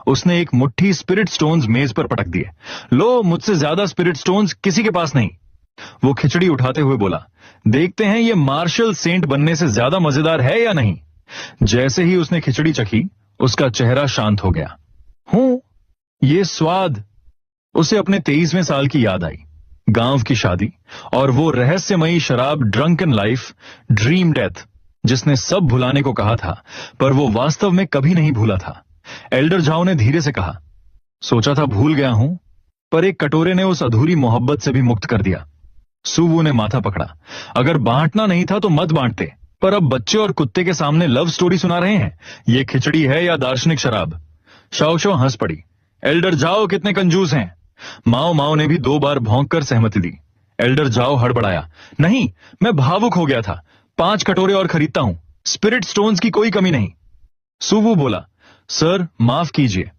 उसने एक मुट्ठी स्पिरिट स्टोन्स मेज पर पटक दिए। लो, मुझसे ज्यादा स्पिरिट स्टोन्स किसी के पास नहीं। वो खिचड़ी उठाते हुए बोला, देखते हैं ये मार्शल सेंट बनने से ज्यादा मजेदार है या नहीं। जैसे ही उसने खिचड़ी चखी, उसका चेहरा शांत हो गया। ये स्वाद। उसे अपने 23वें साल की याद आई, गांव की शादी और वो रहस्यमयी शराब ड्रंकन लाइफ, ड्रीम डेथ, जिसने सब भुलाने को कहा था पर वो वास्तव में कभी नहीं भूला था। एल्डर जाओ ने धीरे से कहा, सोचा था भूल गया हूं, पर एक कटोरे ने उस अधूरी मोहब्बत से भी मुक्त कर दिया। सुवु ने माथा पकड़ा, अगर बांटना नहीं था तो मत बांटते, पर अब बच्चे और कुत्ते के सामने लव स्टोरी सुना रहे हैं। ये खिचड़ी है या दार्शनिक शराब? शाओ शाओ हंस पड़ी। एल्डर जाओ कितने कंजूस हैं। माओ माओ ने भी 2 बार भौंक कर सहमति दी। एल्डर जाओ हड़बड़ाया, नहीं, मैं भावुक हो गया था, 5 कटोरे और खरीदता हूं, स्पिरिट स्टोन्स की कोई कमी नहीं। सुवु बोला, सर माफ कीजिए,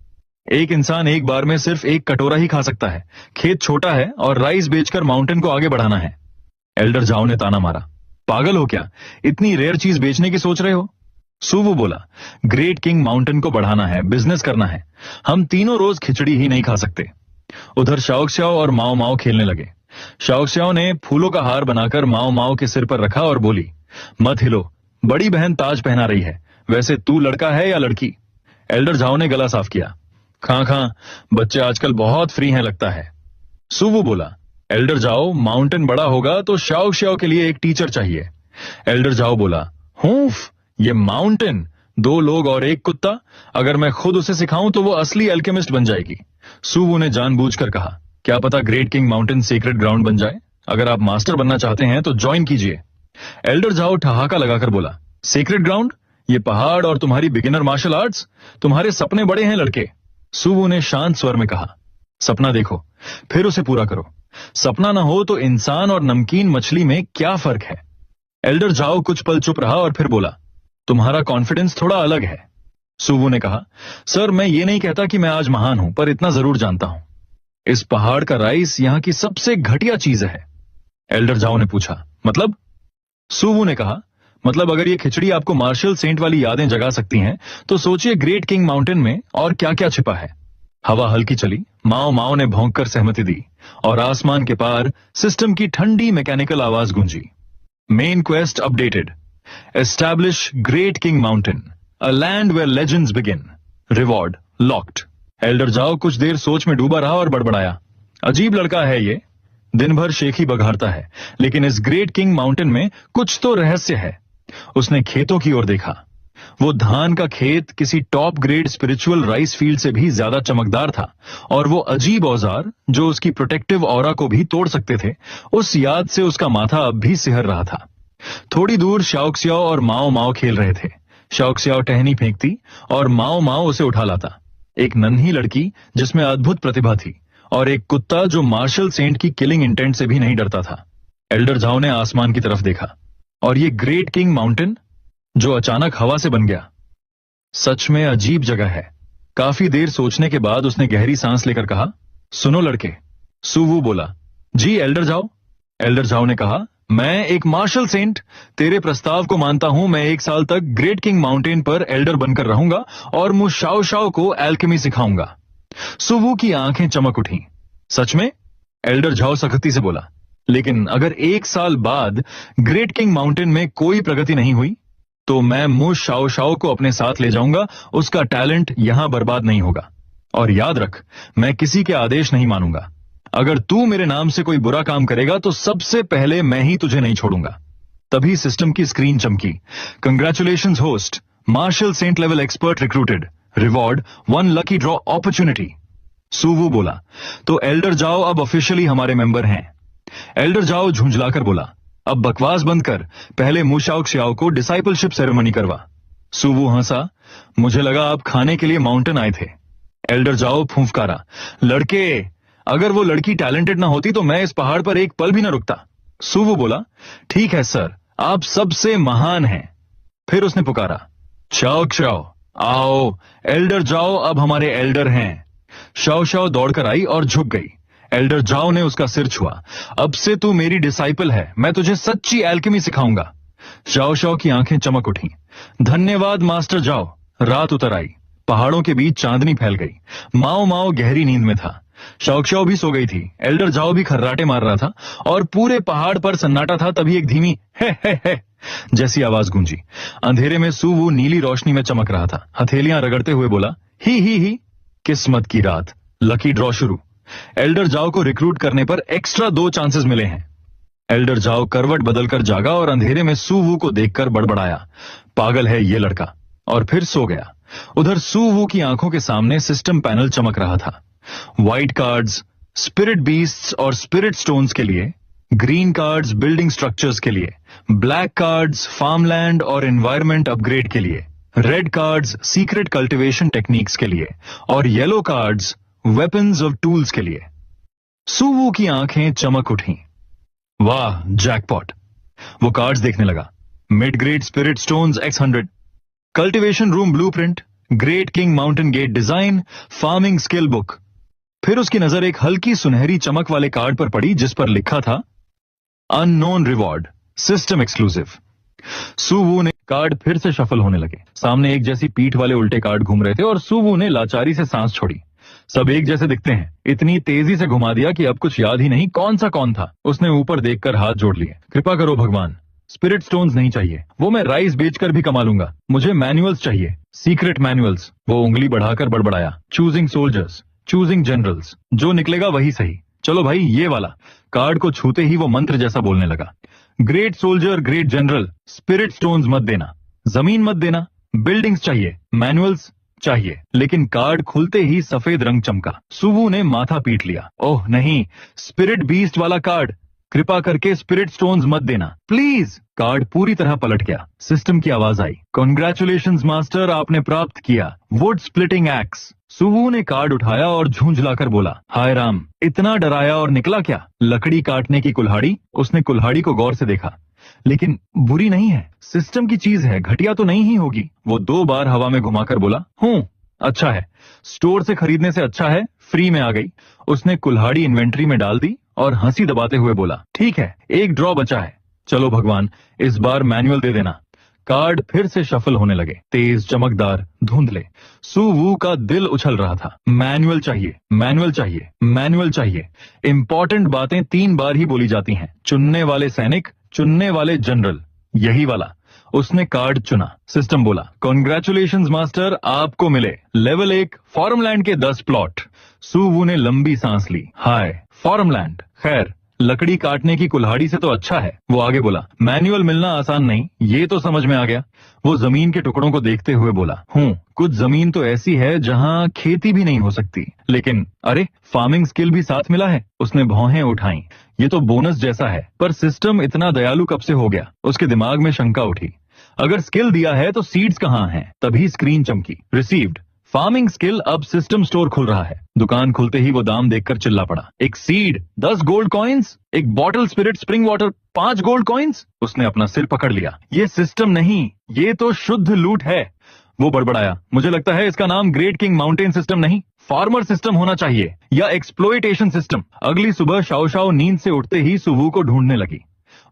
एक इंसान एक बार में सिर्फ 1 कटोरा ही खा सकता है। खेत छोटा है और राइस बेचकर माउंटेन को आगे बढ़ाना है। एल्डर जाओ ने ताना मारा, पागल हो क्या, इतनी रेयर चीज बेचने की सोच रहे हो? सुवु बोला, ग्रेट किंग माउंटेन को बढ़ाना है, बिजनेस करना है, हम तीनों रोज खिचड़ी ही नहीं खा सकते। उधर शाओ श्याओ और माओ माओ खेलने लगे। शाओ श्याओ ने फूलों का हार बनाकर माओ माओ के सिर पर रखा और बोली, मत हिलो, बड़ी बहन ताज पहना रही है, वैसे तू लड़का है या लड़की? एल्डर जाओ ने गला साफ किया, खां खां, बच्चे आजकल बहुत फ्री हैं लगता है। सुवु बोला, एल्डर जाओ, माउंटेन बड़ा होगा तो शाओ श्याओ के लिए एक टीचर चाहिए। एल्डर जाओ बोला, हूफ, ये माउंटेन, 2 लोग और 1 कुत्ता, अगर मैं खुद उसे सिखाऊं तो वो असली अल्केमिस्ट बन जाएगी। सुवु ने जानबूझकर कहा, क्या पता great king mountain secret ground बन जाए। अगर आप मास्टर बनना चाहते हैं तो ज्वाइन कीजिए। एल्डर जाओ ठहाका लगाकर बोला, सीक्रेट ग्राउंड, ये पहाड़ और तुम्हारी बिगिनर मार्शल आर्ट्स, तुम्हारे सपने बड़े हैं लड़के। सुवु ने शांत स्वर में कहा, सपना देखो, फिर उसे पूरा करो। सपना ना हो तो इंसान और नमकीन मछली में क्या फर्क है? एल्डर जाओ कुछ पल चुप रहा और फिर बोला, तुम्हारा कॉन्फिडेंस थोड़ा अलग है। सुवु ने कहा, सर मैं ये नहीं कहता कि मैं आज महान हूं, पर इतना जरूर जानता हूं, इस पहाड़ का राइस यहां की सबसे घटिया चीज है। एल्डर जाओ ने पूछा, मतलब? सुवु ने कहा, मतलब अगर ये खिचड़ी आपको मार्शल सेंट वाली यादें जगा सकती हैं, तो सोचिए ग्रेट किंग माउंटेन में और क्या क्या छिपा है। हवा हल्की चली, माओ माओ ने भौंक कर सहमति दी और आसमान के पार सिस्टम की ठंडी मैकेनिकल आवाज गूंजी। Main quest updated, establish great king mountain, a land where legends begin, reward locked. Elder Zhao कुछ देर सोच में डूबा रहा और बड़बड़ाया, अजीब लड़का है ये, दिन भर शेखी बघाड़ता है, लेकिन इस ग्रेट किंग माउंटेन में कुछ तो रहस्य है। उसने खेतों की ओर देखा, वो धान का खेत किसी top grade spiritual rice field से भी ज्यादा चमकदार था, और वो अजीब औजार जो उसकी प्रोटेक्टिव ऑरा को भी तोड़ सकते थे, उस याद से उसका माथा अब भी सिहर रहा था। थोड़ी दूर शाओक्सियाओ और माओ माओ खेल रहे थे। शाओक्सियाओ टहनी फेंकती और माओ माओ उसे उठा लाता। एक नन्ही लड़की जिसमें अद्भुत प्रतिभा थी, और एक कुत्ता जो मार्शल सेंट की किलिंग इंटेंट से भी नहीं डरता था। एल्डर झाओ ने आसमान की तरफ देखा, और ये ग्रेट किंग माउंटेन जो अचानक हवा से बन गया, सच में अजीब जगह है। काफी देर सोचने के बाद उसने गहरी सांस लेकर कहा, सुनो लड़के। सुवू बोला, जी एल्डर झाओ। एल्डर झाओ ने कहा, मैं एक मार्शल सेंट, तेरे प्रस्ताव को मानता हूं। मैं 1 साल तक ग्रेट किंग माउंटेन पर एल्डर बनकर रहूंगा और मु शाओ शाओ को एल्केमी सिखाऊंगा। सुवू की आंखें चमक उठी। सच में? एल्डर झाओ सख्ती से बोला। लेकिन अगर 1 साल बाद ग्रेट किंग माउंटेन में कोई प्रगति नहीं हुई तो मैं मु शाओ शाओ को अपने साथ ले जाऊंगा। उसका टैलेंट यहां बर्बाद नहीं होगा। और याद रख, मैं किसी के आदेश नहीं मानूंगा। अगर तू मेरे नाम से कोई बुरा काम करेगा तो सबसे पहले मैं ही तुझे नहीं छोड़ूंगा। तभी सिस्टम की स्क्रीन चमकी। Congratulations host, marshal saint level expert recruited, reward 1 lucky draw opportunity. सुवू बोला, तो एल्डर जाओ अब ऑफिशियली हमारे मेंबर हैं। एल्डर जाओ झुंझलाकर बोला, अब बकवास बंद कर, पहले मु शाओक्सियाओ को डिसाइपलशिप सेरेमनी करवा। सुवू हंसा, मुझे लगा आप खाने के लिए माउंटेन आए थे। एल्डर जाओ फूंफकारा, लड़के, अगर वो लड़की टैलेंटेड ना होती तो मैं इस पहाड़ पर एक पल भी ना रुकता। सुवू बोला, ठीक है सर, आप सबसे महान हैं। फिर उसने पुकारा, शाओक्सियाओ आओ, एल्डर जाओ अब हमारे एल्डर हैं। शाओ शाओ दौड़कर आई और झुक गई। एल्डर जाओ ने उसका सिर छुआ। अब से तू मेरी डिसाइपल है, मैं तुझे सच्ची एल्केमी सिखाऊंगा। शाओ शाओ की आंखें चमक उठी। धन्यवाद मास्टर जाओ। रात उतर आई। पहाड़ों के बीच चांदनी फैल गई। माओ माओ गहरी नींद में था। शाओक्सियाओ भी सो गई थी। एल्डर जाओ भी खर्राटे मार रहा था और पूरे पहाड़ पर सन्नाटा था। तभी एक धीमी हे जैसी आवाज गूंजी। अंधेरे में सुवू नीली रोशनी में चमक रहा था। हथेलियां रगड़ते हुए बोला, ही किस्मत की रात, लकी ड्रॉ शुरू। एल्डर जाओ को रिक्रूट करने पर एक्स्ट्रा 2 चांसेस मिले हैं। एल्डर जाओ करवट बदलकर जागा और अंधेरे में सुवू को देखकर बड़बड़ाया, पागल है ये लड़का, और फिर सो गया। उधर सुवू की आंखों के सामने सिस्टम पैनल चमक रहा था। व्हाइट कार्ड्स स्पिरिट बीस्ट्स और स्पिरिट स्टोन्स के लिए, ग्रीन कार्ड्स बिल्डिंग स्ट्रक्चर्स के लिए, ब्लैक कार्ड्स फार्मलैंड और एनवायरमेंट अपग्रेड के लिए, red cards secret cultivation techniques के लिए, और yellow cards weapons of tools के लिए। सुवू की आंखें चमक उठी। वाह, जैकपॉट। वो कार्ड्स देखने लगा। Mid grade spirit stones X100, cultivation room blueprint, great king mountain gate design, farming skill book. फिर उसकी नजर एक हल्की सुनहरी चमक वाले कार्ड पर पड़ी जिस पर लिखा था, अननोन रिवॉर्ड, सिस्टम एक्सक्लूसिव। सुवू ने कार्ड फिर से शफल होने लगे। सामने एक जैसी पीठ वाले उल्टे कार्ड घूम रहे थे और सुवू ने लाचारी से सांस छोड़ी। सब एक जैसे दिखते हैं। इतनी तेजी से घुमा दिया कि अब कुछ याद ही नहीं कौन सा कौन था। उसने ऊपर देखकर हाथ जोड़ लिए। कृपा करो भगवान, स्पिरिट स्टोन्स नहीं चाहिए, वो मैं राइस बेचकर भी कमा लूंगा। मुझे मैनुअल्स चाहिए, सीक्रेट मैनुअल्स। वो उंगली बढ़ाकर बड़बड़ाया, चूजिंग सोल्जर्स, चूजिंग जनरल्स, जो निकलेगा वही सही। चलो भाई, ये वाला। कार्ड को छूते ही वो मंत्र जैसा बोलने लगा, great soldier, great general, spirit stones मत देना, जमीन मत देना, बिल्डिंग्स चाहिए, मैनुअल्स चाहिए। लेकिन कार्ड खुलते ही सफेद रंग चमका। सुवू ने माथा पीट लिया। ओह नहीं, स्पिरिट बीस्ट वाला कार्ड। कृपा करके स्पिरिट स्टोन्स मत देना प्लीज। कार्ड पूरी तरह पलट गया। सिस्टम की आवाज आई, कॉन्ग्रेचुलेशंस मास्टर, आपने प्राप्त किया वुड स्प्लिटिंग एक्स। सुवू ने कार्ड उठाया और झूंझलाकर बोला, हाय राम, इतना डराया और निकला क्या? लकड़ी काटने की कुल्हाड़ी। उसने कुल्हाड़ी को गौर से देखा। लेकिन बुरी नहीं है, सिस्टम की चीज है, घटिया तो नहीं ही होगी। वो 2 बार हवा में घुमाकर बोला, अच्छा है, स्टोर से खरीदने से अच्छा है, फ्री में आ गई। उसने कुल्हाड़ी इन्वेंट्री में डाल दी और हंसी दबाते हुए बोला, ठीक है, 1 ड्रॉ बचा है। चलो भगवान, इस बार मैनुअल दे देना। कार्ड फिर से शफल होने लगे, तेज, चमकदार, धुंधले। सुवू का दिल उछल रहा था। मैनुअल चाहिए, मैनुअल चाहिए, मैनुअल चाहिए। इंपॉर्टेंट बातें 3 बार ही बोली जाती हैं। चुनने वाले सैनिक, चुनने वाले जनरल, यही वाला। उसने कार्ड चुना। सिस्टम बोला, कॉन्ग्रेचुलेशंस मास्टर, आपको मिले लेवल 1 फॉर्मलैंड के 10 प्लॉट। सुवू ने लंबी सांस ली। हाय फॉर्मलैंड, खैर लकड़ी काटने की कुल्हाड़ी से तो अच्छा है। वो आगे बोला, मैनुअल मिलना आसान नहीं, ये तो समझ में आ गया। वो जमीन के टुकड़ों को देखते हुए बोला, कुछ जमीन तो ऐसी है जहाँ खेती भी नहीं हो सकती, लेकिन अरे फार्मिंग स्किल भी साथ मिला है। उसने भौहें उठाई। ये तो बोनस जैसा है, पर सिस्टम इतना दयालु कब से हो गया? उसके दिमाग में शंका उठी। अगर स्किल दिया है तो सीड्स कहाँ हैं? तभी स्क्रीन चमकी, रिसीव्ड फार्मिंग स्किल। अब सिस्टम स्टोर खुल रहा है। दुकान खुलते ही वो दाम देखकर चिल्ला पड़ा, एक सीड 10 गोल्ड कॉइन्स, एक bottle spirit spring water 5 gold coins. उसने अपना सिर पकड़ लिया। ये सिस्टम नहीं, ये तो शुद्ध लूट है। वो बड़बड़ाया, मुझे लगता है इसका नाम ग्रेट किंग माउंटेन सिस्टम नहीं, फार्मर सिस्टम होना चाहिए, या एक्सप्लॉयटेशन सिस्टम। अगली सुबह शाओ शाओ नींद से उठते ही सुवू को ढूंढने लगी।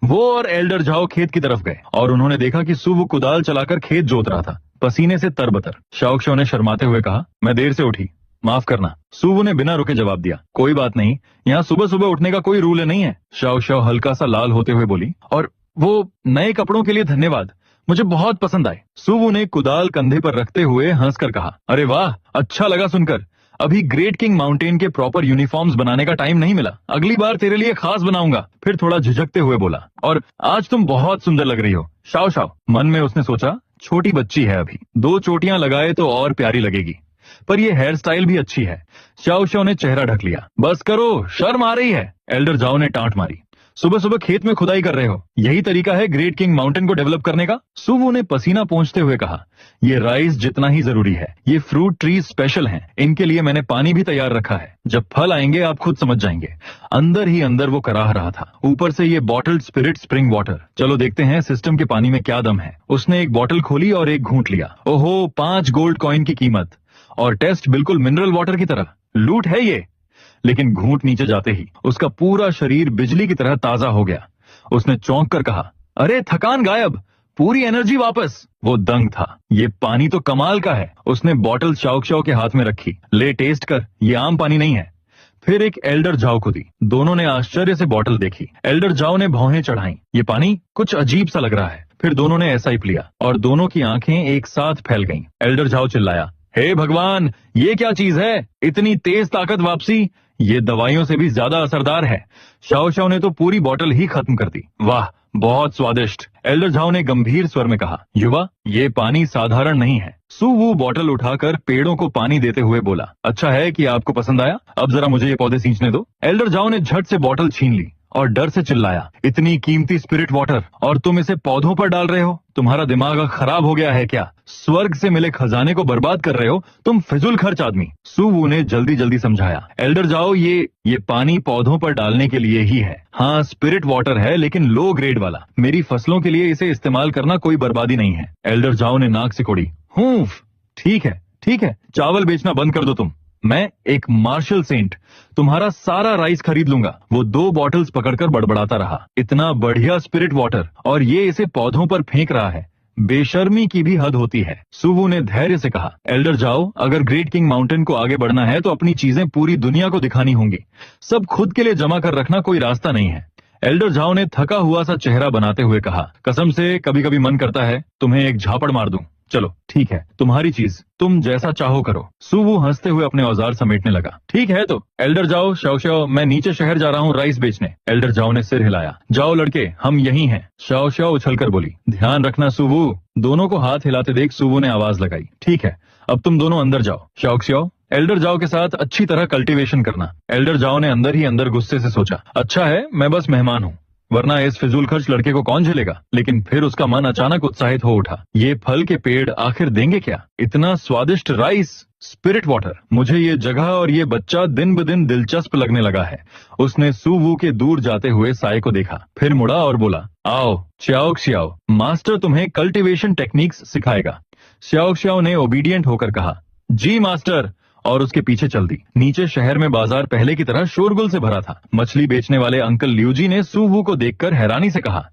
वो और एल्डर झाओ खेत की तरफ गए और उन्होंने देखा कि सुवू कुदाल चलाकर खेत जोत रहा था, पसीने से तरबतर। शाओ शाओ ने शर्माते हुए कहा, मैं देर से उठी, माफ करना। सुवू ने बिना रुके जवाब दिया, कोई बात नहीं, यहाँ सुबह सुबह उठने का कोई रूल नहीं है। शाओ शाओ हल्का सा लाल होते हुए बोली, और वो नए कपड़ों के लिए धन्यवाद, मुझे बहुत पसंद आए। सुवू ने कुदाल कंधे पर रखते हुए हंसकर कहा, अरे वाह, अच्छा लगा सुनकर। अभी ग्रेट किंग माउंटेन के प्रॉपर यूनिफॉर्म्स बनाने का टाइम नहीं मिला, अगली बार तेरे लिए खास बनाऊंगा। फिर थोड़ा झिझकते हुए बोला, और आज तुम बहुत सुंदर लग रही हो। शाओ शाओ, मन में उसने सोचा, छोटी बच्ची है अभी, 2 चोटियां लगाए तो और प्यारी लगेगी, पर ये हेयर स्टाइल भी अच्छी है। शाओ शाओ ने चेहरा ढक लिया, बस करो, शर्म आ रही है। एल्डर झाओ ने टांट मारी, सुबह सुबह खेत में खुदाई कर रहे हो, यही तरीका है ग्रेट किंग माउंटेन को डेवलप करने का? सुवू ने पसीना पोंछते हुए कहा, ये राइस जितना ही जरूरी है, ये फ्रूट ट्रीज स्पेशल हैं, इनके लिए मैंने पानी भी तैयार रखा है, जब फल आएंगे आप खुद समझ जाएंगे। अंदर ही अंदर वो कराह रहा था, ऊपर से ये बॉटल्ड स्पिरिट स्प्रिंग वाटर। चलो देखते हैं सिस्टम के पानी में क्या दम है। उसने एक बॉटल खोली और एक घूंट लिया। ओहो, 5 गोल्ड कॉइन की कीमत, और टेस्ट बिल्कुल मिनरल वाटर की तरह। लूट है ये। लेकिन घूंट नीचे जाते ही उसका पूरा शरीर बिजली की तरह ताजा हो गया। उसने चौंक कर कहा, अरे थकान गायब, पूरी एनर्जी वापस। वो दंग था, ये पानी तो कमाल का है। उसने बॉटल शाओ शाओ के हाथ में रखी, ले टेस्ट कर, ये आम पानी नहीं है। फिर एक एल्डर झाओ को दी। दोनों ने आश्चर्य से बॉटल देखी। एल्डर झाओ ने भौहें चढ़ाई, ये पानी कुछ अजीब सा लग रहा है। फिर दोनों ने ऐसा ही लिया और दोनों की आंखें एक साथ फैल गईं। एल्डर झाओ चिल्लाया, हे भगवान, ये क्या चीज है? इतनी तेज ताकत वापसी, ये दवाइयों से भी ज्यादा असरदार है। शाओ शाओ ने तो पूरी बॉटल ही खत्म कर दी। वाह, बहुत स्वादिष्ट। एल्डर झाओ ने गंभीर स्वर में कहा, युवा, ये पानी साधारण नहीं है। सुवू बॉटल उठाकर पेड़ों को पानी देते हुए बोला, अच्छा है कि आपको पसंद आया, अब जरा मुझे ये पौधे सींचने दो। एल्डर झाओ ने झट से बॉटल छीन ली और डर से चिल्लाया, इतनी कीमती स्पिरिट वाटर और तुम इसे पौधों पर डाल रहे हो? तुम्हारा दिमाग खराब हो गया है क्या? स्वर्ग से मिले खजाने को बर्बाद कर रहे हो तुम, फिजूल खर्च आदमी। सुवू ने जल्दी जल्दी समझाया, एल्डर झाओ, ये पानी पौधों पर डालने के लिए ही है। हाँ, स्पिरिट वाटर है, लेकिन लो ग्रेड वाला। मेरी फसलों के लिए इसे इस्तेमाल करना कोई बर्बादी नहीं है। एल्डर झाओ ने नाक सिकोड़ी। ठीक है, चावल बेचना बंद कर दो तुम। मैं एक मार्शल सेंट तुम्हारा सारा राइस खरीद लूंगा। वो 2 बॉटल्स पकड़कर बड़बड़ाता रहा, इतना बढ़िया स्पिरिट वाटर, और ये इसे पौधों पर फेंक रहा है। बेशर्मी की भी हद होती है। सुवू ने धैर्य से कहा, एल्डर जाओ, अगर ग्रेट किंग माउंटेन को आगे बढ़ना है तो अपनी चीजें पूरी दुनिया को दिखानी होंगी। सब खुद के लिए जमा कर रखना कोई रास्ता नहीं है। एल्डर झाओ ने थका हुआ सा चेहरा बनाते हुए कहा, कसम से कभी कभी मन करता है तुम्हें एक झापड़ मार दूं। चलो ठीक है, तुम्हारी चीज, तुम जैसा चाहो करो। सुवू हंसते हुए अपने औजार समेटने लगा। ठीक है तो एल्डर जाओ, शाओ शाओ, मैं नीचे शहर जा रहा हूँ राइस बेचने। एल्डर जाओ ने सिर हिलाया। जाओ लड़के, हम यहीं हैं। शाओ शाओ उछलकर बोली, ध्यान रखना सुवू। दोनों को हाथ हिलाते देख सुवू ने आवाज लगाई, ठीक है, अब तुम दोनों अंदर जाओ। शाओ शाओ, एल्डर जाओ के साथ अच्छी तरह कल्टीवेशन करना। एल्डर जाओ ने अंदर ही अंदर गुस्से से सोचा, अच्छा है मैं बस मेहमान हूँ, वरना इस फिजूल खर्च लड़के को कौन झेलेगा। लेकिन फिर उसका मन अचानक उत्साहित हो उठा। ये फल के पेड़ आखिर देंगे क्या? इतना स्वादिष्ट राइस, स्पिरिट वाटर। मुझे ये जगह और ये बच्चा दिन ब दिन दिलचस्प लगने लगा है। उसने सुवू के दूर जाते हुए साय को देखा, फिर मुड़ा और बोला, आओ श्याओ श्याओ, मास्टर तुम्हें कल्टीवेशन टेक्निक्स सिखाएगा। श्याओ श्याओ ने ओबीडियंट होकर कहा, जी मास्टर, और उसके पीछे चल दी। नीचे शहर में बाजार पहले की तरह शोरगुल से भरा था। मछली बेचने वाले अंकल लियूजी ने सुवू को देखकर हैरानी से कहा,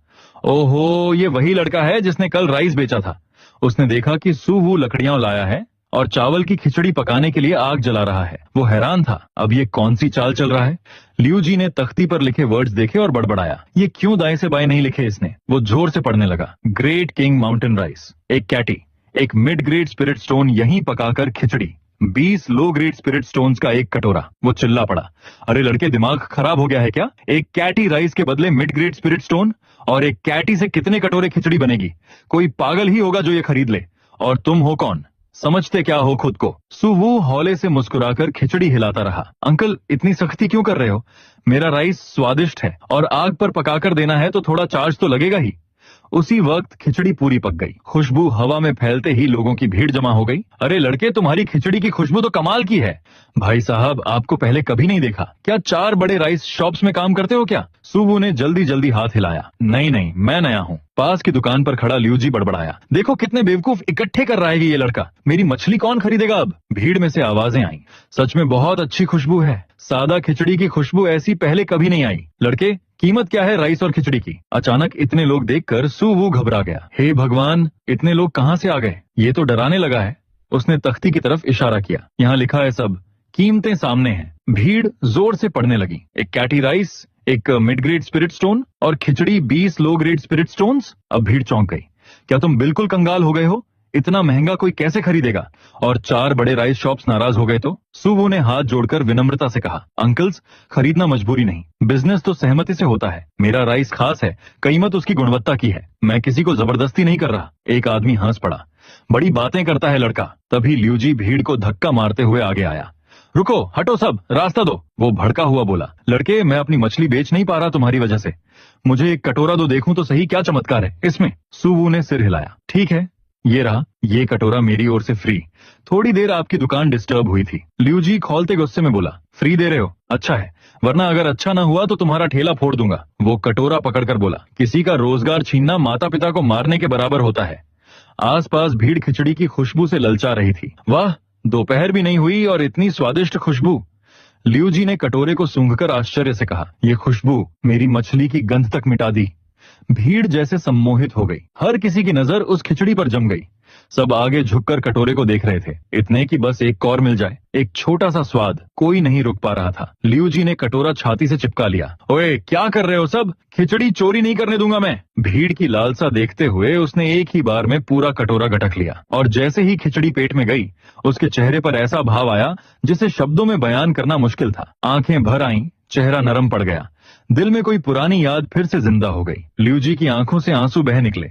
ओहो, ये वही लड़का है जिसने कल राइस बेचा था। उसने देखा कि सुवू लकड़ियां लाया है और चावल की खिचड़ी पकाने के लिए आग जला रहा है। वो हैरान था, अब ये कौन सी चाल चल रहा है। लियूजी ने तख्ती पर लिखे वर्ड्स देखे और बड़बड़ाया, ये क्यों दाएं से बाएं नहीं लिखे इसने। वो जोर से पढ़ने लगा, ग्रेट किंग माउंटेन राइस, एक कैटी, एक मिड ग्रेड स्पिरिट स्टोन यहीं पकाकर खिचड़ी, 20 लो ग्रेड स्पिरिट स्टोन्स का एक कटोरा। वो चिल्ला पड़ा, अरे लड़के दिमाग खराब हो गया है क्या? एक कैटी राइस के बदले मिड ग्रेड स्पिरिट स्टोन? और एक कैटी से कितने कटोरे खिचड़ी बनेगी? कोई पागल ही होगा जो ये खरीद ले। और तुम हो कौन? समझते क्या हो खुद को? सुवू हौले से मुस्कुराकर खिचड़ी हिलाता रहा। अंकल इतनी सख्ती क्यों कर रहे हो? मेरा राइस स्वादिष्ट है और आग पर पकाकर देना है तो थोड़ा चार्ज तो लगेगा ही। उसी वक्त खिचड़ी पूरी पक गई। खुशबू हवा में फैलते ही लोगों की भीड़ जमा हो गई। अरे लड़के, तुम्हारी खिचड़ी की खुशबू तो कमाल की है। भाई साहब, आपको पहले कभी नहीं देखा। क्या 4 बड़े राइस शॉप्स में काम करते हो क्या? सुबू ने जल्दी जल्दी हाथ हिलाया। नहीं नहीं, मैं नया हूँ। पास की दुकान पर खड़ा लियूजी बड़बड़ाया। देखो कितने बेवकूफ इकट्ठे कर रहा है ये लड़का। मेरी मछली कौन खरीदेगा अब? भीड़ में से आवाजें आई। सच में बहुत अच्छी खुशबू है। सादा खिचड़ी की खुशबू ऐसी पहले कभी नहीं आई। लड़के, कीमत क्या है राइस और खिचड़ी की? अचानक इतने लोग देखकर सुवू घबरा गया। हे भगवान, इतने लोग कहाँ से आ गए? ये तो डराने लगा है। उसने तख्ती की तरफ इशारा किया। यहाँ लिखा है सब, कीमतें सामने हैं। भीड़ जोर से पढ़ने लगी। एक कैटी राइस, एक मिड ग्रेड स्पिरिट स्टोन और खिचड़ी 20 लो ग्रेड स्पिरिट स्टोन्स। अब भीड़ चौंक गई। क्या तुम बिल्कुल कंगाल हो गए हो? इतना महंगा कोई कैसे खरीदेगा? और 4 बड़े राइस शॉप्स नाराज हो गए तो? सुवू ने हाथ जोड़कर विनम्रता से कहा, अंकल्स, खरीदना मजबूरी नहीं, बिजनेस तो सहमति से होता है। मेरा राइस खास है, कीमत उसकी गुणवत्ता की है। मैं किसी को जबरदस्ती नहीं कर रहा। एक आदमी हंस पड़ा। बड़ी बातें करता है लड़का। तभी लियूजी भीड़ को धक्का मारते हुए आगे आया। रुको, हटो सब, रास्ता दो। वो भड़का हुआ बोला, लड़के, मैं अपनी मछली बेच नहीं पा रहा तुम्हारी वजह से। मुझे एक कटोरा दो, देखूं तो सही क्या चमत्कार है इसमें। सुवू ने सिर हिलाया। ठीक है, ये रहा, ये कटोरा मेरी ओर से फ्री। थोड़ी देर आपकी दुकान डिस्टर्ब हुई थी। लियूजी खौलते गुस्से में बोला, फ्री दे रहे हो? अच्छा है, वरना अगर अच्छा ना हुआ तो तुम्हारा ठेला फोड़ दूंगा। वो कटोरा पकड़कर बोला, किसी का रोजगार छीनना माता पिता को मारने के बराबर होता है। आसपास भीड़ खिचड़ी की खुशबू से ललचा रही थी। वाह, दोपहर भी नहीं हुई और इतनी स्वादिष्ट खुशबू। लियूजी ने कटोरे को सूंघकर आश्चर्य से कहा, ये खुशबू मेरी मछली की गंध तक मिटा दी। भीड़ जैसे सम्मोहित हो गई। हर किसी की नजर उस खिचड़ी पर जम गई। सब आगे झुककर कटोरे को देख रहे थे। इतने की बस एक और मिल जाए, एक छोटा सा स्वाद। कोई नहीं रुक पा रहा था। लियूजी ने कटोरा छाती से चिपका लिया। ओए, क्या कर रहे हो सब? खिचड़ी चोरी नहीं करने दूंगा मैं। भीड़ की लालसा देखते हुए उसने एक ही बार में पूरा कटोरा गटक लिया और जैसे ही खिचड़ी पेट में गई, उसके चेहरे पर ऐसा भाव आया जिसे शब्दों में बयान करना मुश्किल था। आंखें भर आईं, चेहरा नरम पड़ गया। दिल में कोई पुरानी याद फिर से जिंदा हो गई। लियूजी की आंखों से आंसू बह निकले,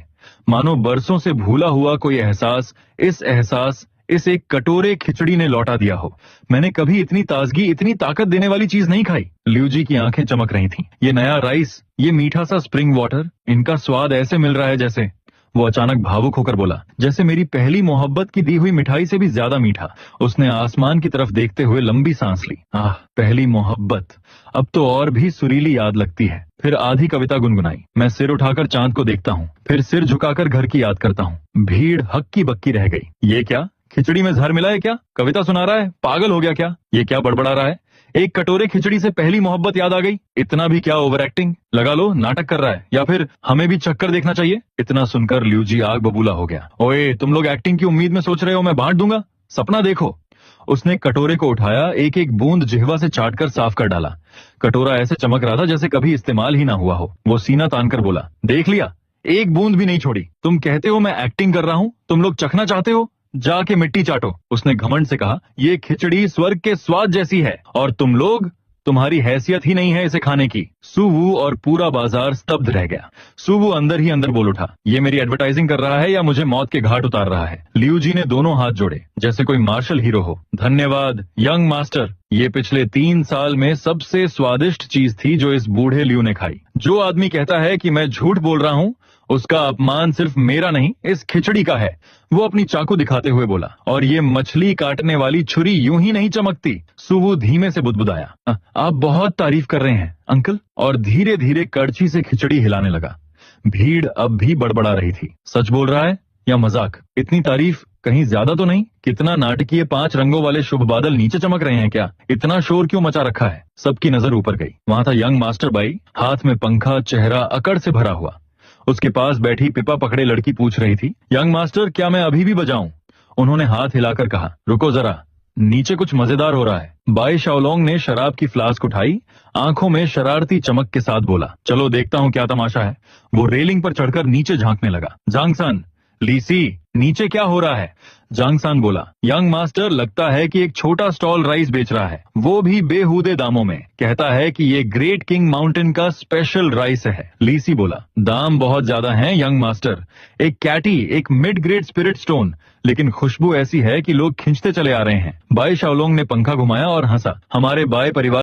मानो बरसों से भूला हुआ कोई एहसास इस एक कटोरे खिचड़ी ने लौटा दिया हो। मैंने कभी इतनी ताजगी, इतनी ताकत देने वाली चीज नहीं खाई। लियूजी की आंखें चमक रही थीं। ये नया राइस, ये मीठा सा स्प्रिंग वाटर, इनका स्वाद ऐसे मिल रहा है जैसे। वो अचानक भावुक होकर बोला, जैसे मेरी पहली मोहब्बत की दी हुई मिठाई से भी ज्यादा मीठा। उसने आसमान की तरफ देखते हुए लंबी सांस ली। आह, पहली मोहब्बत, अब तो और भी सुरीली याद लगती है। फिर आधी कविता गुनगुनाई। मैं सिर उठाकर चांद को देखता हूँ, फिर सिर झुकाकर घर की याद करता हूँ। भीड़ हक्की बक्की रह गई। ये क्या, खिचड़ी में जहर मिला है क्या? कविता सुना रहा है? पागल हो गया क्या? ये क्या बड़बड़ा रहा है? एक कटोरे खिचड़ी से पहली मोहब्बत याद आ गई? इतना भी क्या ओवर एक्टिंग? लगा लो नाटक कर रहा है, या फिर हमें भी चक्कर देखना चाहिए। इतना सुनकर लियूजी आग बबूला हो गया। ओए, तुम लोग एक्टिंग की उम्मीद में सोच रहे हो मैं बांट दूंगा? सपना देखो। उसने कटोरे को उठाया, एक एक बूंद जिह्वा से चाटकर साफ कर डाला। कटोरा ऐसे चमक रहा था जैसे कभी इस्तेमाल ही ना हुआ हो। वो सीना तानकर बोला, देख लिया, एक बूंद भी नहीं छोड़ी। तुम कहते हो मैं एक्टिंग कर रहा हूँ, तुम लोग चखना चाहते हो? जाके मिट्टी चाटो। उसने घमंड से कहा, ये खिचड़ी स्वर्ग के स्वाद जैसी है और तुम लोग, तुम्हारी हैसियत ही नहीं है इसे खाने की। सुवू और पूरा बाजार स्तब्ध रह गया। सुवू अंदर ही अंदर बोल उठा, ये मेरी एडवर्टाइजिंग कर रहा है या मुझे मौत के घाट उतार रहा है? लियूजी ने दोनों हाथ जोड़े जैसे कोई मार्शल हीरो हो। धन्यवाद यंग मास्टर, ये पिछले 3 साल में सबसे स्वादिष्ट चीज थी जो इस बूढ़े लियू ने खाई। जो आदमी कहता है कि मैं झूठ बोल रहा हूँ, उसका अपमान सिर्फ मेरा नहीं, इस खिचड़ी का है। वो अपनी चाकू दिखाते हुए बोला, और ये मछली काटने वाली छुरी यूं ही नहीं चमकती। सुवू धीमे से बुदबुदाया, आप बहुत तारीफ कर रहे हैं अंकल, और धीरे धीरे कड़छी से खिचड़ी हिलाने लगा। भीड़ अब भी बड़बड़ा रही थी। सच बोल रहा है या मजाक? इतनी तारीफ कहीं ज्यादा तो नहीं? कितना नाटकीय 5 रंगों वाले शुभ बादल नीचे चमक रहे हैं क्या? इतना शोर क्यों मचा रखा है? सबकी नजर ऊपर गई। वहां था यंग मास्टर बाई, हाथ में पंखा, चेहरा अकड़ से भरा हुआ। उसके पास बैठी पिपा पकड़े लड़की पूछ रही थी, यंग मास्टर, क्या मैं अभी भी बजाऊं? उन्होंने हाथ हिलाकर कहा, रुको जरा, नीचे कुछ मजेदार हो रहा है। बाई शाओलोंग ने शराब की फ्लास्क उठाई, आंखों में शरारती चमक के साथ बोला, चलो देखता हूं क्या तमाशा है। वो रेलिंग पर चढ़कर नीचे झांकने लगा। जांगसन, लीसी, नीचे क्या हो रहा है? जांगसान बोला। यंग मास्टर, लगता है कि एक छोटा स्टॉल राइस बेच रहा है, वो भी बेहूदे दामों में। कहता है कि ये ग्रेट किंग माउंटेन का स्पेशल राइस है। लीसी बोला, दाम बहुत ज्यादा हैं यंग मास्टर। एक कैटी, एक मिड ग्रेड स्पिरिट स्टोन, लेकिन खुशबू ऐसी है कि लोग खींचते चले आ रहे हैं। बाई शाओलोंग ने पंखा घुमाया और हंसा। हमारे बाय परिवार